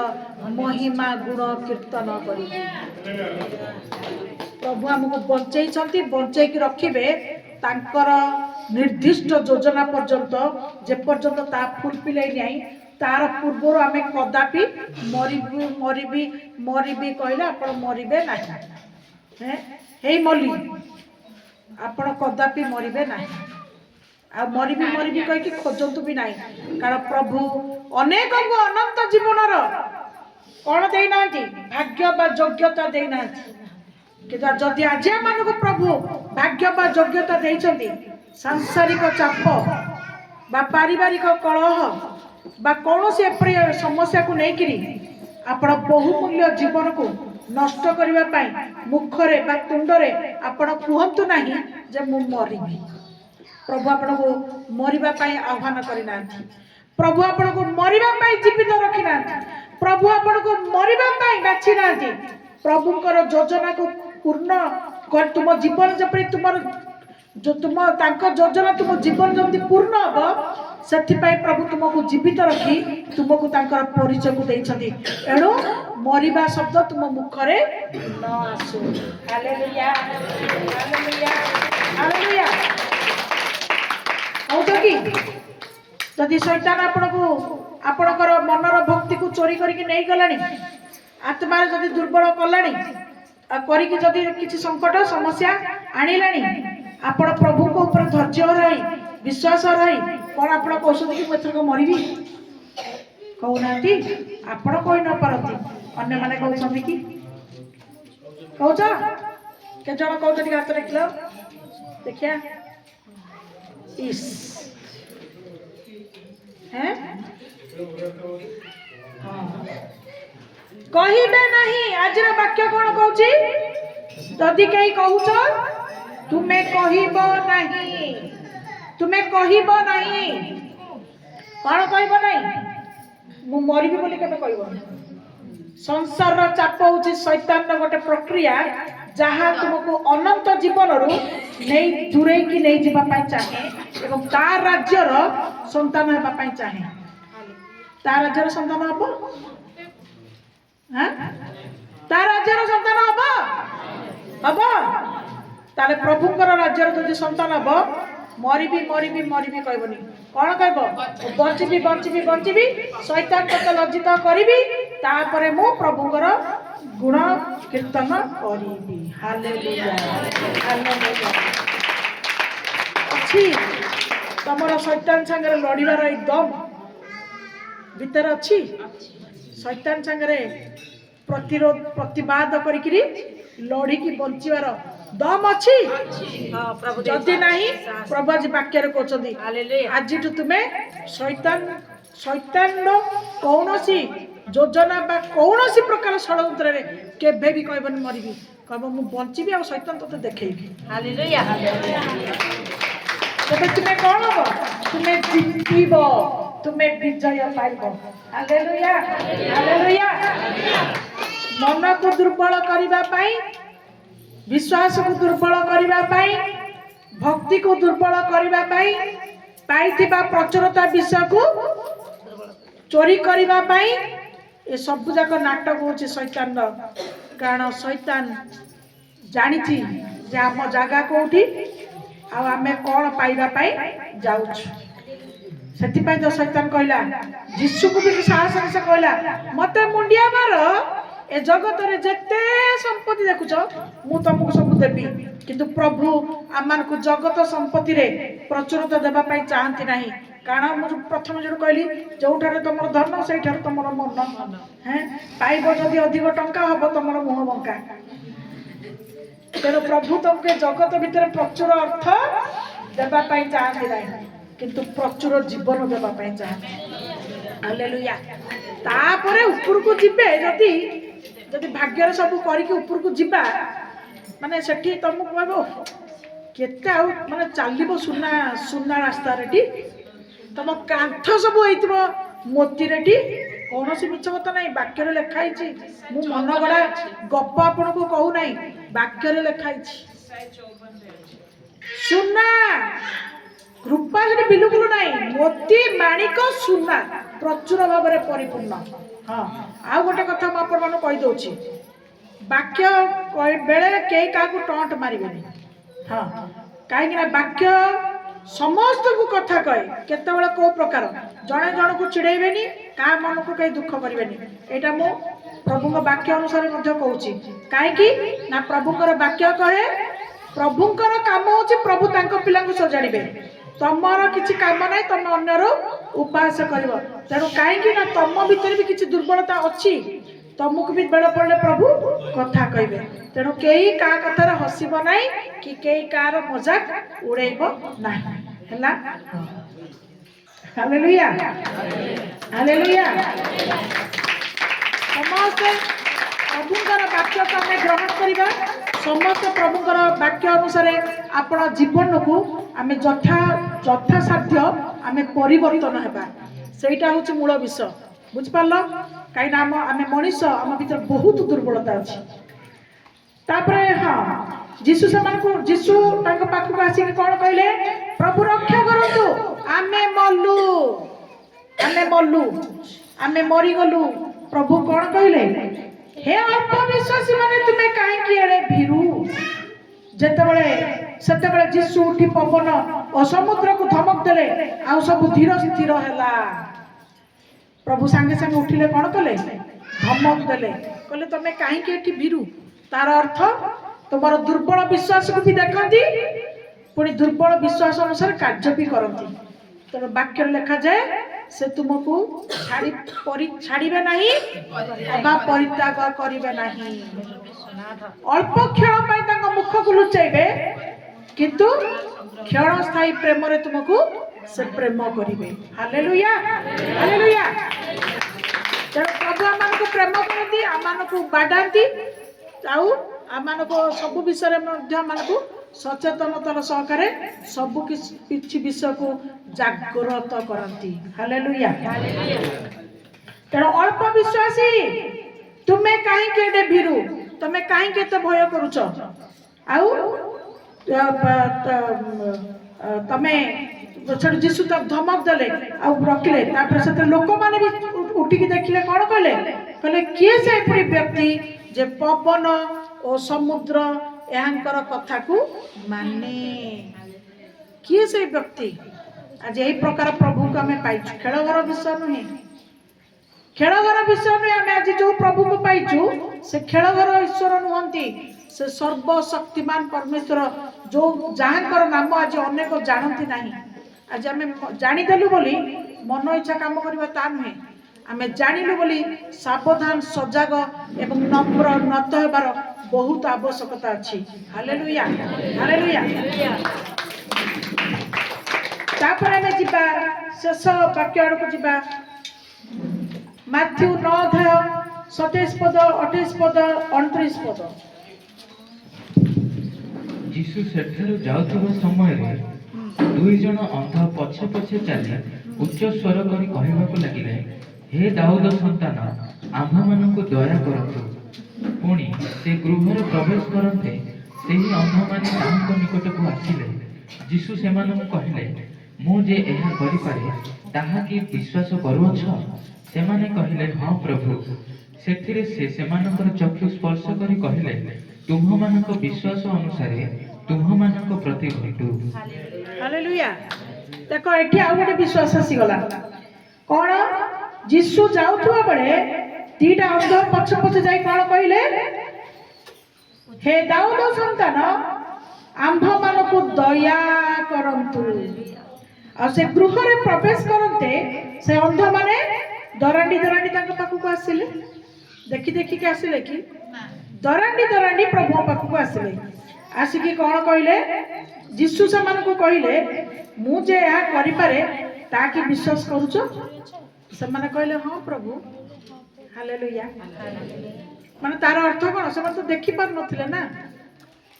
महिमा गुण कीर्तन करी प्रभु आमको बंचई बंचई रखिबे तांकर निर्दिष्ट योजना पर्यंत जे पर्यंत ता फुलफिल नहीं तार पूर्वर आम कदापि मरबी मरबी मरबी कहले आप मरबे ना हे मली आपण कदापि मरबे ना आ मरबी मरबी कहीकि खोजतु भी ना कारण प्रभु अनेक अनंत जीवन कौन देना भाग्य बा योग्यता देना कि जदि आज मान प्रभु भाग्य बा योग्यता देइछन्ति सांसारिक चाप बा पारिवारिक कलह बा कौन से समस्या को लेकिन आपण बहुमूल्य जीवन को नष्ट करने मुखरे बा तुंडरे आपण कहतु ना जे मु मरबी प्रभु आपण को मरिबा पाई आह्वान करना प्रभु आपण को मरिबा पाई जीवित रखिना प्रभु आपण को मरिबा पाई बाछि ना प्रभुकर योजना को पूर्ण कर तुम जीवन जपरी तुम जो तुम तांको योजना तुम जीवन जमती पूर्ण हम से प्रभु तुमको जीवित रखी तुमको तांकर परिचय को देइछन्ति एणु मरिबा शब्द तुम मुखरे न आसु हालेलुया हालेलुया हालेलुया कि जदि शैतान आपणकर मनर भक्ति को चोरी करके नहीं गलानी आत्मा जदि दुर्बल कलानी करिकी जदि किसी संकट समस्या आनिलानी आपण प्रभु को ऊपर धैर्य रही विश्वास रही कौन आप कहते कि मुझे मरबी कहना आपण कही न पारती अन्य मैंने कहते कि कौच के जन कहते हाथ रखिल देखिया इस हैं कहिबे नहीं आज वाक्य कौन कहूची जदि कहीं कहूच तुम्हें कहब नहीं तुम्हें कहब नहीं कौन कहब नहीं मु मरबी बोली केबे कहब संसार चाप होची शैतान गोटे प्रक्रिया जहाँ तुमको अनंत जीवन रू नहीं दूरे की नहीं जीवा पाई चाहे एवं ता राज्यर संतान हेबा पाई चाहे ता राज्यर संतान हबो हां ता राज्यर संतान हबो हबो ताले प्रभुकर राज्यर जदि संतान हबो मरबी मरबी मरबी कहबनी कौन कहब बंचबी बंचबी बंचबी शैतान को लज्जित करी तापरे मु प्रभुकर गुण कीर्तन करी हालेलुया हालेलुया अच्छी तमर शैतान संगे लड़िबार दम भीतर अच्छी शैतान संगे प्रतिरोध प्रतिवाद करी लड़िकी बंचीबार दम अच्छी जदि नहीं प्रभु आज वाक्य कहते आज तुम्हें शैतान शैतान कौन योजना बा कौन प्रकार षड्यंत्र केबे भी कहबनी मरबी कहब मु बंचीबी आ शैतान तोते देखैबी हालेलुया तबे तुम्हें कौन हो तुम्हें जीतब तुम्हें विजय पाइब हालेलुया हालेलुया मन को दुर्बल करने विश्वास को दुर्बल करने भक्ति को दुर्बल करने पाइथिबा प्रचुरता विषय को चोरी करने ये सब जाक नाटक हूँ शैतान कारण शैतान जानी जे आम जगह कौटी आमे कौन पाइबापी जाऊँ से तो शैतान कहला जीशु को भी साहस से कहला मत मुंडिया मार ए जगत रे जेते संपत्ति देखुच मु तुमको सब देवी किंतु प्रभु आम को जगत संपत्ति रे प्रचुरता देवा चाहती नहीं कारण मुझे प्रथम जो कहली जो तुम धन से तुम मन है पाइब जदि अधिक टंका हम तुम मुह बंका तेणु प्रभु तुमके जगत भितर प्रचुर अर्थ देवाई चाहती नहीं किंतु प्रचुर जीवन देवाई चाहती हालेलुया तापरे ऊपर को जीवे जदि जदि भाग्य सब करके ऊपर को जीवा माने सेठी तुमको कहबो केते आउ माने चलिबो सुना सुना रास्ता रेटी तुम कांथ सब होइतबो मोती रेटी कौन सी मिछ कथा नहीं वाक्य रे लिखाई छी मु मन गडा गप आपन को कहू नहीं वाक्य रे लिखाई छी सुना रूपा जे बिल्कुल नहीं मोती माणिक सुना प्रचुर भाव में परिपूर्ण हाँ आउ गोटे कथा मु आपण मन कहि दोछि वाक्य बेले कई क्या टंट मारे हाँ कहीं वाक्य समस्त को कथा कहे केत कौ प्रकार जड़े जन को चिड़ेबेनी क्या मन को कहीं दुख करेनि यहाँ मु प्रभु वाक्य अनुसार कहूँ कहीं ना प्रभुंर वाक्य कहे प्रभुंर काम हूँ प्रभु तांको पिला सजाड़े तमर किसी काम ना तुम अन्यर उपहास कर तेणु कहीं ना तुम भितर भी किसी दुर्बलता अच्छी तुमको भी बेड़ पड़े प्रभु कथा कहे तेणु कई क्या कथार हसब ना कि कई कार मजाक उड़ेब ना हालेलुया हालेलुया समस्ते प्रभुंर वाक्य को आम ग्रहण करवा समस्त प्रभुंर वाक्य अनुसार आपण जीवन को आम यथासाध्य आम परिवर्तन होगा सेटा हूँ मूल विषय बुझिपार कहीं आम मनीष आम भीतर बहुत दुर्बलता अच्छी तापरे हाँ जीशु जीशु पाखक आसिक कौन कहले प्रभु रक्षा करूँ आमे मल्लु आमे मरीगलु प्रभु कौन कहले हे अल्प विश्वासी माने तुम्हें कहीं एड़े भीरु जिते जीशु उठी पवन और समुद्र को धमक देले आउ सब धीर स्थिर है प्रभु सांगे सांगे उठिले कौन कले धमक देले कहले तुम्हें कहीं भीरु तार अर्थ तुम दुर्बल विश्वास को भी देखती पुणी दुर्बल विश्वास अनुसार कार्य भी करती तेणु वाक्य लिखा जाए से तुमको छाड़े नहीं अबा परित्याग करेंगे नहीं अल्प क्षण मुख को लुचाइबे किंतु क्षण स्थायी प्रेम रे तुमको से प्रेम करेंगे हालेलुया हालेलुया तेणु प्रभु आम को प्रेम करती आम को बाढ़ाती आम को सब विषय को सचेतनतार सहकारे सब किसी विषय को जागृत करती हालेलुया तेणु अल्प विश्वासी तुम्हें कहीं भीरु तुम्हें कहीं भय करुच तमें जीशु तक धमक देले रखिले से लोक मैंने भी उठिकी देखिले कौन कहले किए से व्यक्ति जे पवन और समुद्र यांकर कथा को माने किए से व्यक्ति आज यही प्रकार प्रभु को आम पाइचु खेलघर विषय नुहे खेलघर विषय नुहे आम आज जो प्रभु को पाइचु से खेलघर ईश्वर नुहंती से सर्वशक्तिमान परमेश्वर जो जहाँकर नाम आज अनेक जानती नहीं आज आम जानीदेलु बोली मन इच्छा काम करवा ता नुहे आम जानिलु बोली सावधान सजग एवं नम्र नत होबार बहुत आवश्यकता अच्छी हालेलुया हालेलुया तापर आम जीवा शेष वाक्य आड़ को जीवा मैथ्यू 9 अध्याय 27 पद 28 पद 29 पद जीशु सेठारु जाउଥିବା ସମୟରେ ଦୁଇ ଜଣ ଅନ୍ଧ ପଛେ ପଛେ ଚାଲି ଉଚ୍ଚ ସ୍ୱର କରି କହିବାକୁ ଲାଗିଲେ हे दाऊद सन्तान आम्भମାନଙ୍କୁ दया करतु पुणी से गृहରେ प्रवेश करते ସେହି ଅନ୍ଧମାନେ ତାଙ୍କ ନିକଟକୁ ଆସିଲେ ଯୀଶୁ ସେମାନଙ୍କୁ କହିଲେ, ମୁଁ ଯେ ଏହା କରିପାରେ ତାହା କି ବିଶ୍ୱାସ କରୁଅଛ? ସେମାନେ କହିଲେ, ହଁ ପ୍ରଭୁ। ସେଥିରେ ସେ ସେମାନଙ୍କର ଚକ୍ଷୁ ସ୍ପର୍ଶ କରି କହିଲେ, ତୁମ୍ଭମାନଙ୍କ ବିଶ୍ୱାସ ଅନୁସାରେ ତୁମ୍ଭମାନଙ୍କ ପ୍ରତି ଘଟୁ। ହାଲେଲୁୟା। ଦେଖ ଏଠି ଆଉ ଗୋଟେ ବିଶ୍ୱାସ ଆସିଗଲା। କଣ? ଯୀଶୁ ଯାଉଥିବା ବେଳେ ଦିଟା ଅନ୍ଧ ପଛ ପଛେ ଯାଇ କଣ କହିଲେ? ହେ ଦାଉଦ ସନ୍ତାନ, ଆମ୍ଭମାନଙ୍କୁ ଦୟା କରନ୍ତୁ। ଆଉ ସେ ଗୃହରେ ପ୍ରବେଶ କରନ୍ତେ ସେ ଅନ୍ଧମାନେ ଦରାଣ୍ଡି ଦରାଣ୍ଡି ତାଙ୍କ ପାଖକୁ ଆସିଲେ। ଦେଖି ଦେଖିକି ଆସିଲେ କି? ଦରାଣ୍ଡି ଦରାଣ୍ଡି ପ୍ରଭୁଙ୍କ ପାଖକୁ ଆସିଲେ। ଆସିକି କଣ କହିଲେ? ଯୀଶୁ ସେମାନଙ୍କୁ କହିଲେ, ମୁଁ ଯେ ଏହା କରିପାରେ ତା କି ବିଶ୍ୱାସ କରୁଛ? ସେମାନେ କହିଲେ, ହଁ ପ୍ରଭୁ। ହାଲେଲୁୟା। ମାନେ ତାର ଅର୍ଥ କଣ? ସେମାନେ ତ ଦେଖି ପାରୁନଥିଲେ ନା।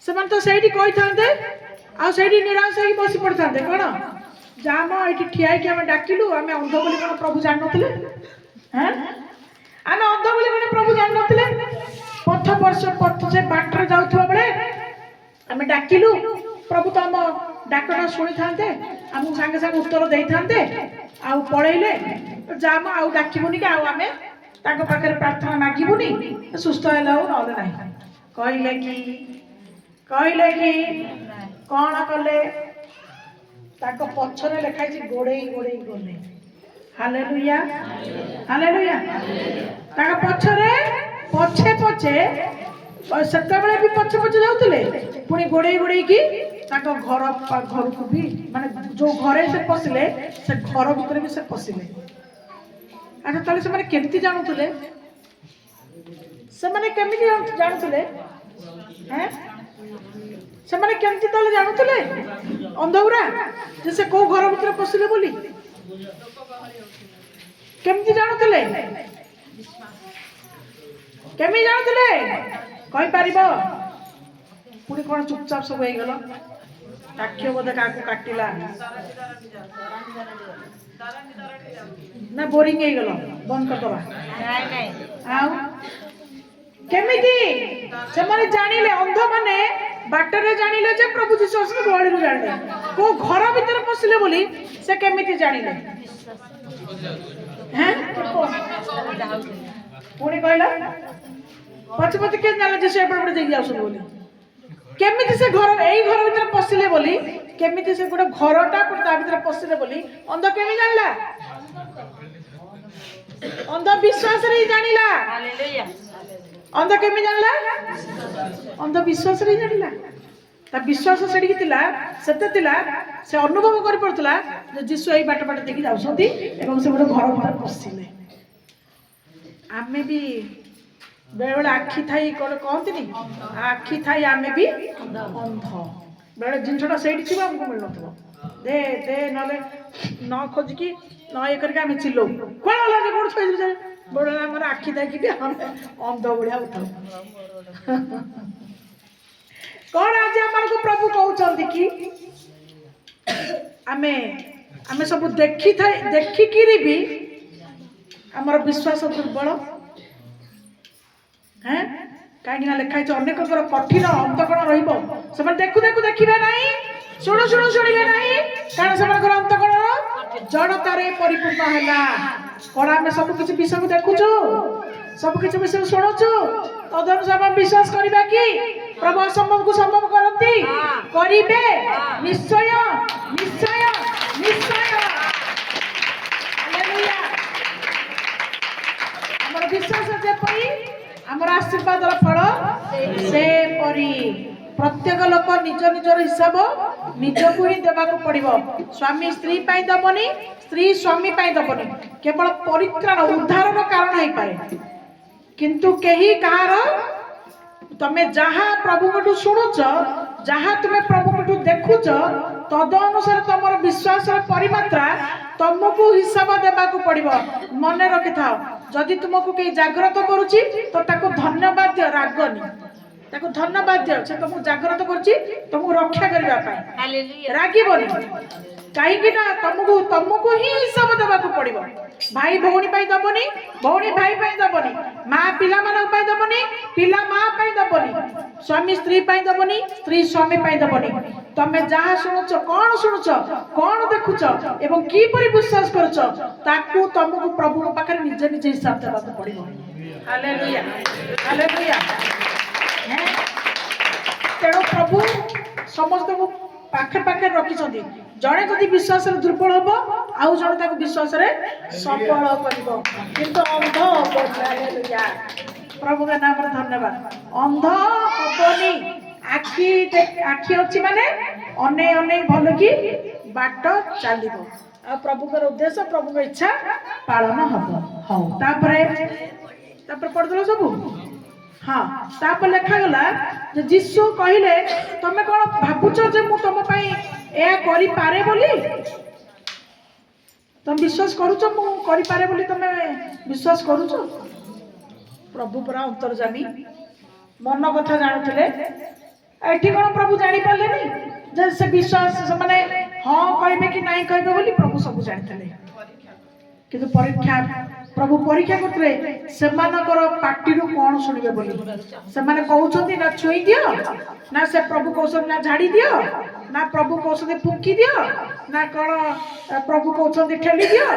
ସେମାନେ ତ ସେଇଠି କହିଥାନ୍ତେ ଆଉ ସେଇଠି ନିରାଶ ହେଇକି ବସି ପଡିଥାନ୍ତେ। କଣ? ଯାହା ମ ଏଇଠି ଠିଆ ହେଇକି ଆମେ ଡାକିଲୁ, ଆମେ ଅନ୍ଧ ବୋଲି କଣ ପ୍ରଭୁ ଜାଣିନଥିଲେ? ଆମେ ଅନ୍ଧ ବୋଲି କଣ ପ୍ରଭୁ ଜାଣିନଥିଲେ? ସେ ବାଟରେ ଯାଉଥିବା ବେଳେ ଆମେ ଡାକିଲୁ, ପ୍ରଭୁ ତ ଆମ ଡାକଟା ଶୁଣିଥାନ୍ତେ, ଆମକୁ ସାଙ୍ଗେ ସାଙ୍ଗେ ଉତ୍ତର ଦେଇଥାନ୍ତେ, ଆଉ ପଳେଇଲେ। ଯାହା ମ ଆଉ ଡାକିବୁନି କି, ଆଉ ଆମେ ତାଙ୍କ ପାଖରେ ପ୍ରାର୍ଥନା ମାଗିବୁନି, ସୁସ୍ଥ ହେଲେ ଆଉ ନହେଲେ ନାହିଁ। କହିଲେ କି? କଣ କଲେ? ତାଙ୍କ ପଛରେ ଲେଖା ହେଇଛି ଗୋଡେଇ ଗୋଡେଇ ଗଲେ। Hallelujah, hallelujah. ତାଙ୍କ ପଛରେ ପଛେ ପଛେ, ସେତେବେଳେ ବି ପଛେ ପଛେ ଯାଉଥିଲେ, ପୁଣି ଗୋଡେଇ ଗୋଡେଇକି ତାଙ୍କ ଘରକୁ ବି, ମାନେ ଯୋଉ ଘରେ ସେ ପଶିଲେ ସେ ଘର ଭିତରେ ବି ସେ ପଶିଲେ। ଆଚ୍ଛା, ତାହେଲେ ସେମାନେ କେମିତି ଜାଣୁଥିଲେ? ସେମାନେ କେମିତି ଜାଣୁଥିଲେ? ସେମାନେ କେମିତି ତାହେଲେ ଜାଣୁଥିଲେ ଅନ୍ଧଗୁରା ଯେ ସେ କୋଉ ଘର ଭିତରେ ପଶିଲେ ବୋଲି? କେମିତି ଜାଣୁଥିଲେ? କେମିତି ଜାଣୁଥିଲେ? କହିପାରିବ? ପୁଣି କଣ ଚୁପଚାପ ସବୁ ହେଇଗଲ? କାକ୍ଷ ବୋଧେ କାହାକୁ କାଟିଲା ନା ବୋରିଂ ହେଇଗଲ? ବନ୍ଦ କରିଦବା। ଆଉ କେମିତି ସେମାନେ ଜାଣିଲେ? ଅନ୍ଧମାନେ ବାଟରେ ଜାଣିଲେ ଯେ ପ୍ରଭୁ ଯୀଶୁ ଗହଳିରୁ ଜାଣିଲେ। କୋଉ ଘର ଭିତରେ ପଶିଲେ ବୋଲି ସେ କେମିତି ଜାଣିଲେ? ପୁଣି କହିଲା, ପଛେ ପଛେ କେମିତି ଜାଣିଲେ ଯେ ସେ ଏପଟେ ଦେଇକି ଯାଉଛନ୍ତି ବୋଲି? କେମିତି ସେ ଘର, ଏଇ ଘର ଭିତରେ ପଶିଲେ ବୋଲି କେମିତି ସେ ଗୋଟେ ଘରଟା ତା ଭିତରେ ପଶିଲେ ବୋଲି ଅନ୍ଧ କେମିତି ଜାଣିଲା? ଅନ୍ଧ ବିଶ୍ୱାସରେ ହିଁ ଜାଣିଲା। ଅନ୍ଧ କେମିତି ଜାଣିଲା? ଅନ୍ଧ ବିଶ୍ୱାସରେ ହିଁ ଜାଣିଲା। ତା ବିଶ୍ୱାସ ସେଠିକି ଥିଲା, ସେତେ ଥିଲା, ସେ ଅନୁଭବ କରିପାରୁଥିଲା ଯେ ଯୀଶୁ ଏଇ ବାଟ ଦେଇକି ଯାଉଛନ୍ତି ଏବଂ ସେ ଗୋଟେ ଘର ଭିତରେ ପଶିଲେ। ଆମେ ବି ବେଳେବେଳେ ଆଖି ଥାଇ କଣ କହନ୍ତିନି, ଆଖି ଥାଇ ଆମେ ବି ଅନ୍ଧ। ବେଳେ ଜିନିଷଟା ସେଇଠି ଥିବ, ଆମକୁ ମିଳୁନଥିବ। ଦେ ନହେଲେ ନ ଖୋଜିକି ନ ଇଏ କରିକି ଆମେ ଚିଲଉ, କୁଆଡେ ଗଲା ଯେ କୋଉଠି ଥୋଇଦେଲୁ ଯେ? ବେଳେବେଳେ ଆମର ଆଖି ଥାଇକି ବି ଆମେ ଅନ୍ଧ ଭଳିଆ ଉଠାଉ। କଣ ଆଜି ଆମକୁ ପ୍ରଭୁ କହୁଛନ୍ତି କି ଆମେ ସବୁ ଦେଖିକିରି ବି ଆମର ବିଶ୍ୱାସ ଦୁର୍ବଳ? କାହିଁକି ନା ଲେଖା ହେଇଛି, ଅନେକଙ୍କର କଠିନ ଅନ୍ତକରଣ ରହିବ। ସେମାନେ ଦେଖୁ ଦେଖୁ ଦେଖିବେ ନାହିଁ, ଶୁଣୁ ଶୁଣୁ ଶୁଣିବେ ନାହିଁ, କାରଣ ସେମାନଙ୍କର ଅନ୍ତକରଣ ଜଡ଼ତାରେ ପରିପୂର୍ଣ୍ଣ ହେଲା। କଣ ଆମେ ସବୁ କିଛି ବିଷୟକୁ ଦେଖୁଛୁ, ସବୁ କିଛି ବିଷୟ ଶୁଣୁଛୁ, ତଦନୁସାରେ ଆମେ ବିଶ୍ୱାସ କରିବା କି ପ୍ରଭୁ ଅସମ୍ଭବକୁ ସମ୍ଭବ କରନ୍ତି? କରିବେ ନିଶ୍ଚୟ, ନିଶ୍ଚୟ, ନିଶ୍ଚୟ। ହାଲେଲୁୟା। ଆମର ବିଶ୍ୱାସ ଯେପରି ଆମର ଆଶୀର୍ବାଦର ଫଳ ସେପରି। ପ୍ରତ୍ୟେକ ଲୋକ ନିଜ ନିଜର ହିସାବ ନିଜକୁ ହିଁ ଦେବାକୁ ପଡିବ। ସ୍ୱାମୀ ସ୍ତ୍ରୀ ପାଇଁ ଦବନି, ସ୍ତ୍ରୀ ସ୍ୱାମୀ ପାଇଁ ଦବନି। କେବଳ ପରିତ୍ରାଣ ଉଦ୍ଧାରର କାରଣ ହେଇପାରେ, କିନ୍ତୁ କେହି କାହାର, ତମେ ଯାହା ପ୍ରଭୁଙ୍କଠୁ ଶୁଣୁଛ, ଯାହା ତୁମେ ପ୍ରଭୁଙ୍କଠୁ ଦେଖୁଛ, ତଦ ଅନୁସାରେ ତମର ବିଶ୍ୱାସର ପରିମାତ୍ରା ତମକୁ ହିସାବ ଦେବାକୁ ପଡିବ। ମନେ ରଖିଥାଅ, ଯଦି ତୁମକୁ କେହି ଜାଗ୍ରତ କରୁଛି ତ ତାକୁ ଧନ୍ୟବାଦ ଦିଅ, ରାଗନି। ତାକୁ ଧନ୍ୟବାଦ ଦିଅ, ସେ ତମକୁ ଜାଗ୍ରତ କରୁଛି ତମକୁ ରକ୍ଷା କରିବା ପାଇଁ, ରାଗିବନି। କାହିଁକି ନା ତମକୁ ହିଁ ହିସାବ ଦେବାକୁ ପଡିବ। ଭାଇ ଭଉଣୀ ପାଇଁ ଦବନି, ଭଉଣୀ ଭାଇ ପାଇଁ ଦବନି, ମା ପିଲାମାନଙ୍କ ପାଇଁ ଦବନି, ପିଲା ମା ପାଇଁ ଦବନି। स्वामी स्त्री पाई दबनी स्त्री स्वामी पाई दबनी तमे जहाँ शुणुच कौन देखुच एवं किपरि विश्वास करुच ताकू तुमको प्रभु पाखे निज निज हिसाब देवाक पड़ो। Hallelujah hallelujah. तेणु प्रभु समस्त को पाखे पाखे रखिछन्ति जड़े जदि विश्वास दुर्बल हम आउ जड़े विश्वास सबल कर हालेलुया प्रभु के नाम धन्यवाद। अंध हबनी आखि आखि अच्छी माने अने अने भल की बाट चलो आ प्रभु के उद्देश्य प्रभु के इच्छा पालन हम हाँ तापर पढ़दल सब हाँ तापर लिखा गला जे यीशु कहले तमे कौन भावुच जे मु तुम ए करि पारे बोली तुम विश्वास करूच मु करि पारे बोली तमे विश्वास करूच। प्रभु पूरा अंतर्जामी मन कथा जानुले एठी कौन प्रभु जानी पारे जे से विश्वास माने हाँ कहबे कि नहीं कहबे बोली प्रभु सब जानते किंतु परीक्षा प्रभु परीक्षा करते से पार्टी कौन शुणवे बोली से कहते ना छुई दियो ना से प्रभु कहते ना झाड़ी दियो ना प्रभु कहते फुंकी दियो ना कौन प्रभु कहते ठेली दियो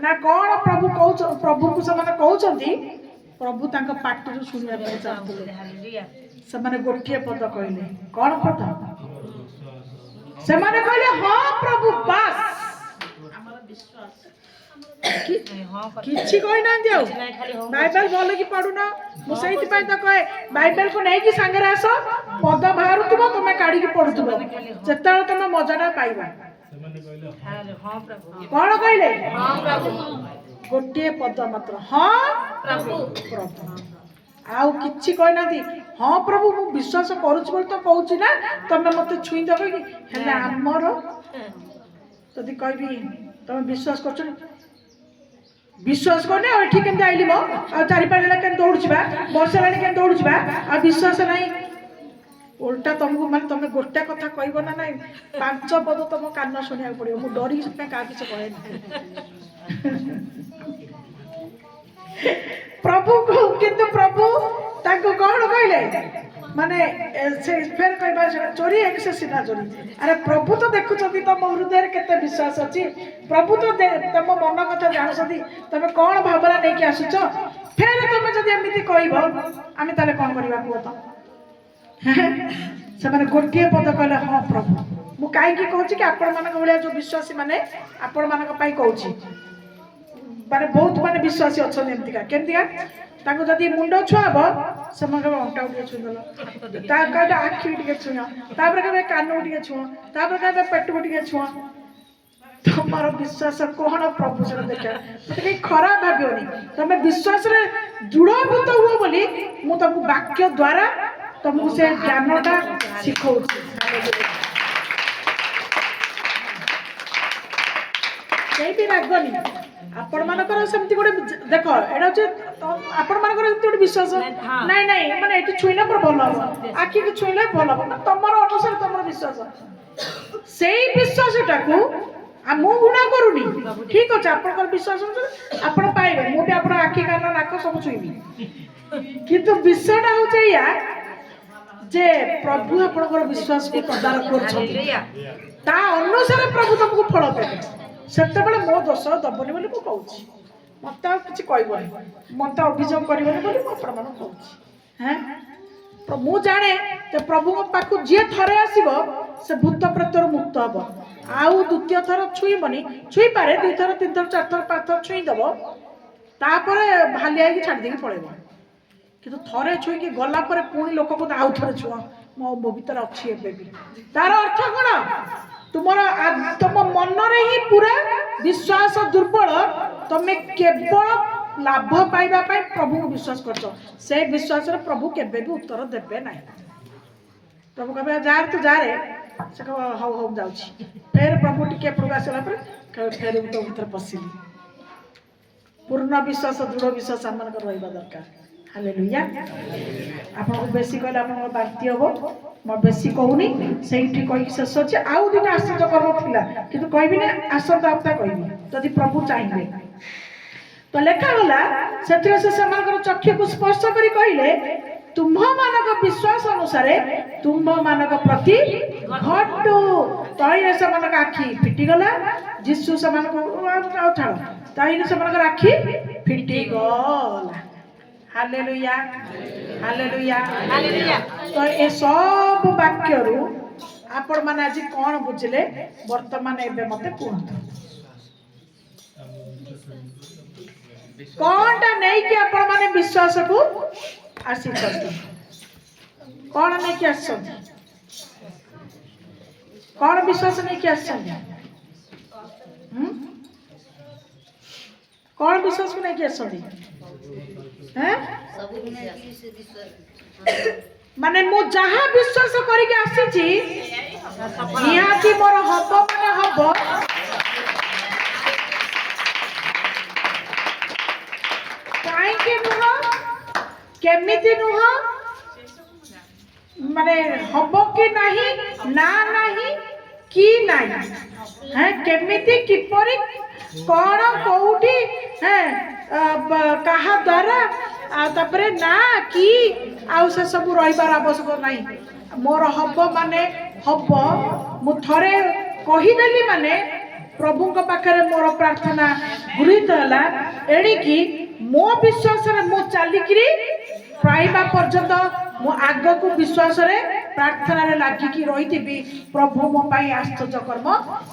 ना कौन प्रभु कह प्रभु को से कहते प्रभु तांका पार्टी शुणा चाहते से गोटे पद कहले कौन पद से कहले हाँ प्रभु बास किछि कहि ना दियो बाइबल बोले कि पढुना मु सहित पाई त कहे बाइबल को नै कि संगे आस पद बाहरुतबो तमे काढी के पढुतबो जेतल तमे मजाटा पाइबा। हां प्रभु कोन कहले हां प्रभु गोटे पद मात्र हां प्रभु प्रभु आउ किछि कहि ना दी हां प्रभु मु विश्वास करूछ बोल तो कहूची ना तमे मते छुई देबो कि हेले हमर जदी कहबी तमे विश्वास करछ विश्वास करने और ठीक केमते आइली मो आ चारि पाँच जण केन दौड़ुछबा वर्ष लाणी केन दौड़ुछबा आ विश्वास नहीं उल्टा तुमको माने तुम गोटे कथा कहबो ना नहीं पांच पद तुम कान सुनिया पड़ियो मु डरी से का किछ कहे प्रभु को किंतु प्रभु ताको कोन कहले माने से फेर कहबा चोरी एक से सीधा चोरी अरे प्रभु तो देखु छथि तुम हृदय रे केते विश्वास अछि प्रभु तो तुम मन कथा जानु छथि तमे कोन भावना नै कि आसुछ फेर तमे जदि एमिति कहबो आमे ताले कोन करबा को तो से माने गोटे पद कहले हां प्रभु मु काई कि कहूची कि आपण मानक भलिया जो विश्वासी माने आपण मानक पाई कहूची माने बहुत माने विश्वासी अछन एमितिका केमितिका ताको जदि मुंडो छुआब से मन अंटा उठे छुदल ता कहबे आखि उठे छुआ तापर कहबे कान उठे छुआ तापर कहबे पेट उठे छुआ तुम्हारा विश्वास कोहन प्रभु से देखा मत कहीं खराब भावियोनी तमे विश्वास रे दृढ़भूत हुओ बोली मु तुमको वाक्य द्वारा तुमको से ज्ञानटा सिखौछि। कहीं भी रागनी आपण मानकर सेमती गोटे देख एटा जे आपण मानकर सेमती गोटे विश्वास नहीं नहीं माने एटी छुइला पर भल हो आखि के छुइला भल हो ना तमरो अनुसार तमरो विश्वास सेही विश्वासटा को आ मु गुणा करूनी ठीक अछि आपण विश्वास आपण पाइबे मु भी आपण आखि कान नाक सब छुइबी किंतु विषयटा हो या जे प्रभु आपण विश्वास को तदारक करछथि ता अनुसार प्रभु तुमको फल देबे सेते बेले मो दोष दबनी बोली मु कहूची मत किसी कहबनी मत अभियोग करबनी बोली मु आपण मन कहूची हैं मु जाने ते प्रभु पाखु जे थरे आसीबो से भूत प्रेतर मुक्त हबो आउ द्वितीय थर छुईबनी छुई पारे दुई थर तीन थर चार थर पांच थर छुई दबो तापरे भालिया की छाड़ देकी पळेबो किंतु थरे छुई के गला परे पुणी लोक को आउ थरे छुआ मो भीतर अछि एबे भी तार अर्थ कोन तुम मन रे ही पूरा विश्वास दुर्बल तमे केवल लाभ पाइबा पाई प्रभु को विश्वास करछ से विश्वास रे प्रभु केबे भी उत्तर देबे नाही प्रभु कहबे जार तू जा रे से कह हौ हौ जाउछी फेर प्रभु टिके प्रभु आसला पर कह फेर तो भीतर पसिली पूर्ण विश्वास दृढ़ विश्वास हमन कर रहबा दरकार। हालेलुया आपन बेसी कहले आपन बांती हबो म बेसी कहूनी सेठी कहि शेष अछि आउ दिन आश्चर्य कर्म थिला किंतु कहबी ने आसंता हप्ता कहबी जदि प्रभु चाहिबे तो लेखा गला सेथिरे से समान चक्षु को स्पर्श करी कहले तुम्भ मानक विश्वास अनुसार तुम्भ मानक प्रति घटू तईरे से मानक आखि फिटी गला जीशु से मानक छाड़ तईरे से मानक आखि फिटी गला हालेलुया हालेलुया हालेलुया। तो ए सब वाक्य रु आपण माने आज कौन बुझले वर्तमान एबे मते कहतु कौनटा नहीं कि आपण माने विश्वास को आसी कौन नहीं कि आस कौन विश्वास नहीं कि आस कौन विश्वास को नहीं कि आस हैं माने मु जहाँ विश्वास करके आसी निहाती मोर हब माने हब कहीं नुह केमिति नुह माने हब कि नहीं ना नहीं कि नहीं हैं केमिति किपरि कौन कोउठी हैं कहा द्वारा तापरे ना कि आउ से सब रहिबार आवश्यक नहीं मोर हब माने हब मु थरे कहिदेली माने प्रभु को पाखरे मोर प्रार्थना गृहीत होला एणिकी मो विश्वास रे मु चालिकिरी पाइबा पर्यंत मु आग को विश्वास रे प्रार्थना रे लागिकी रहिथिबी प्रभु मो पाई आश्चर्य कर्म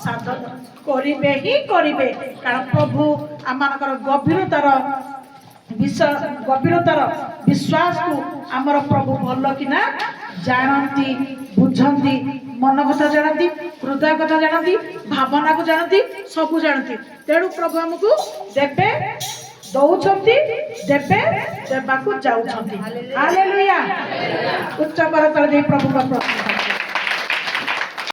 साधन करिबे ही करिबे कारण प्रभु आमानकर गभीरतार विश्वास को आमर प्रभु भल किना जानती बुझंती मन कथा जानती हृदय कथा जानती भावना को जानती सब जानती तेणु प्रभु हमको देबे दौछंती देबे देबाकू जाउछंती हालेलुया उच्च करतल दे प्रभु का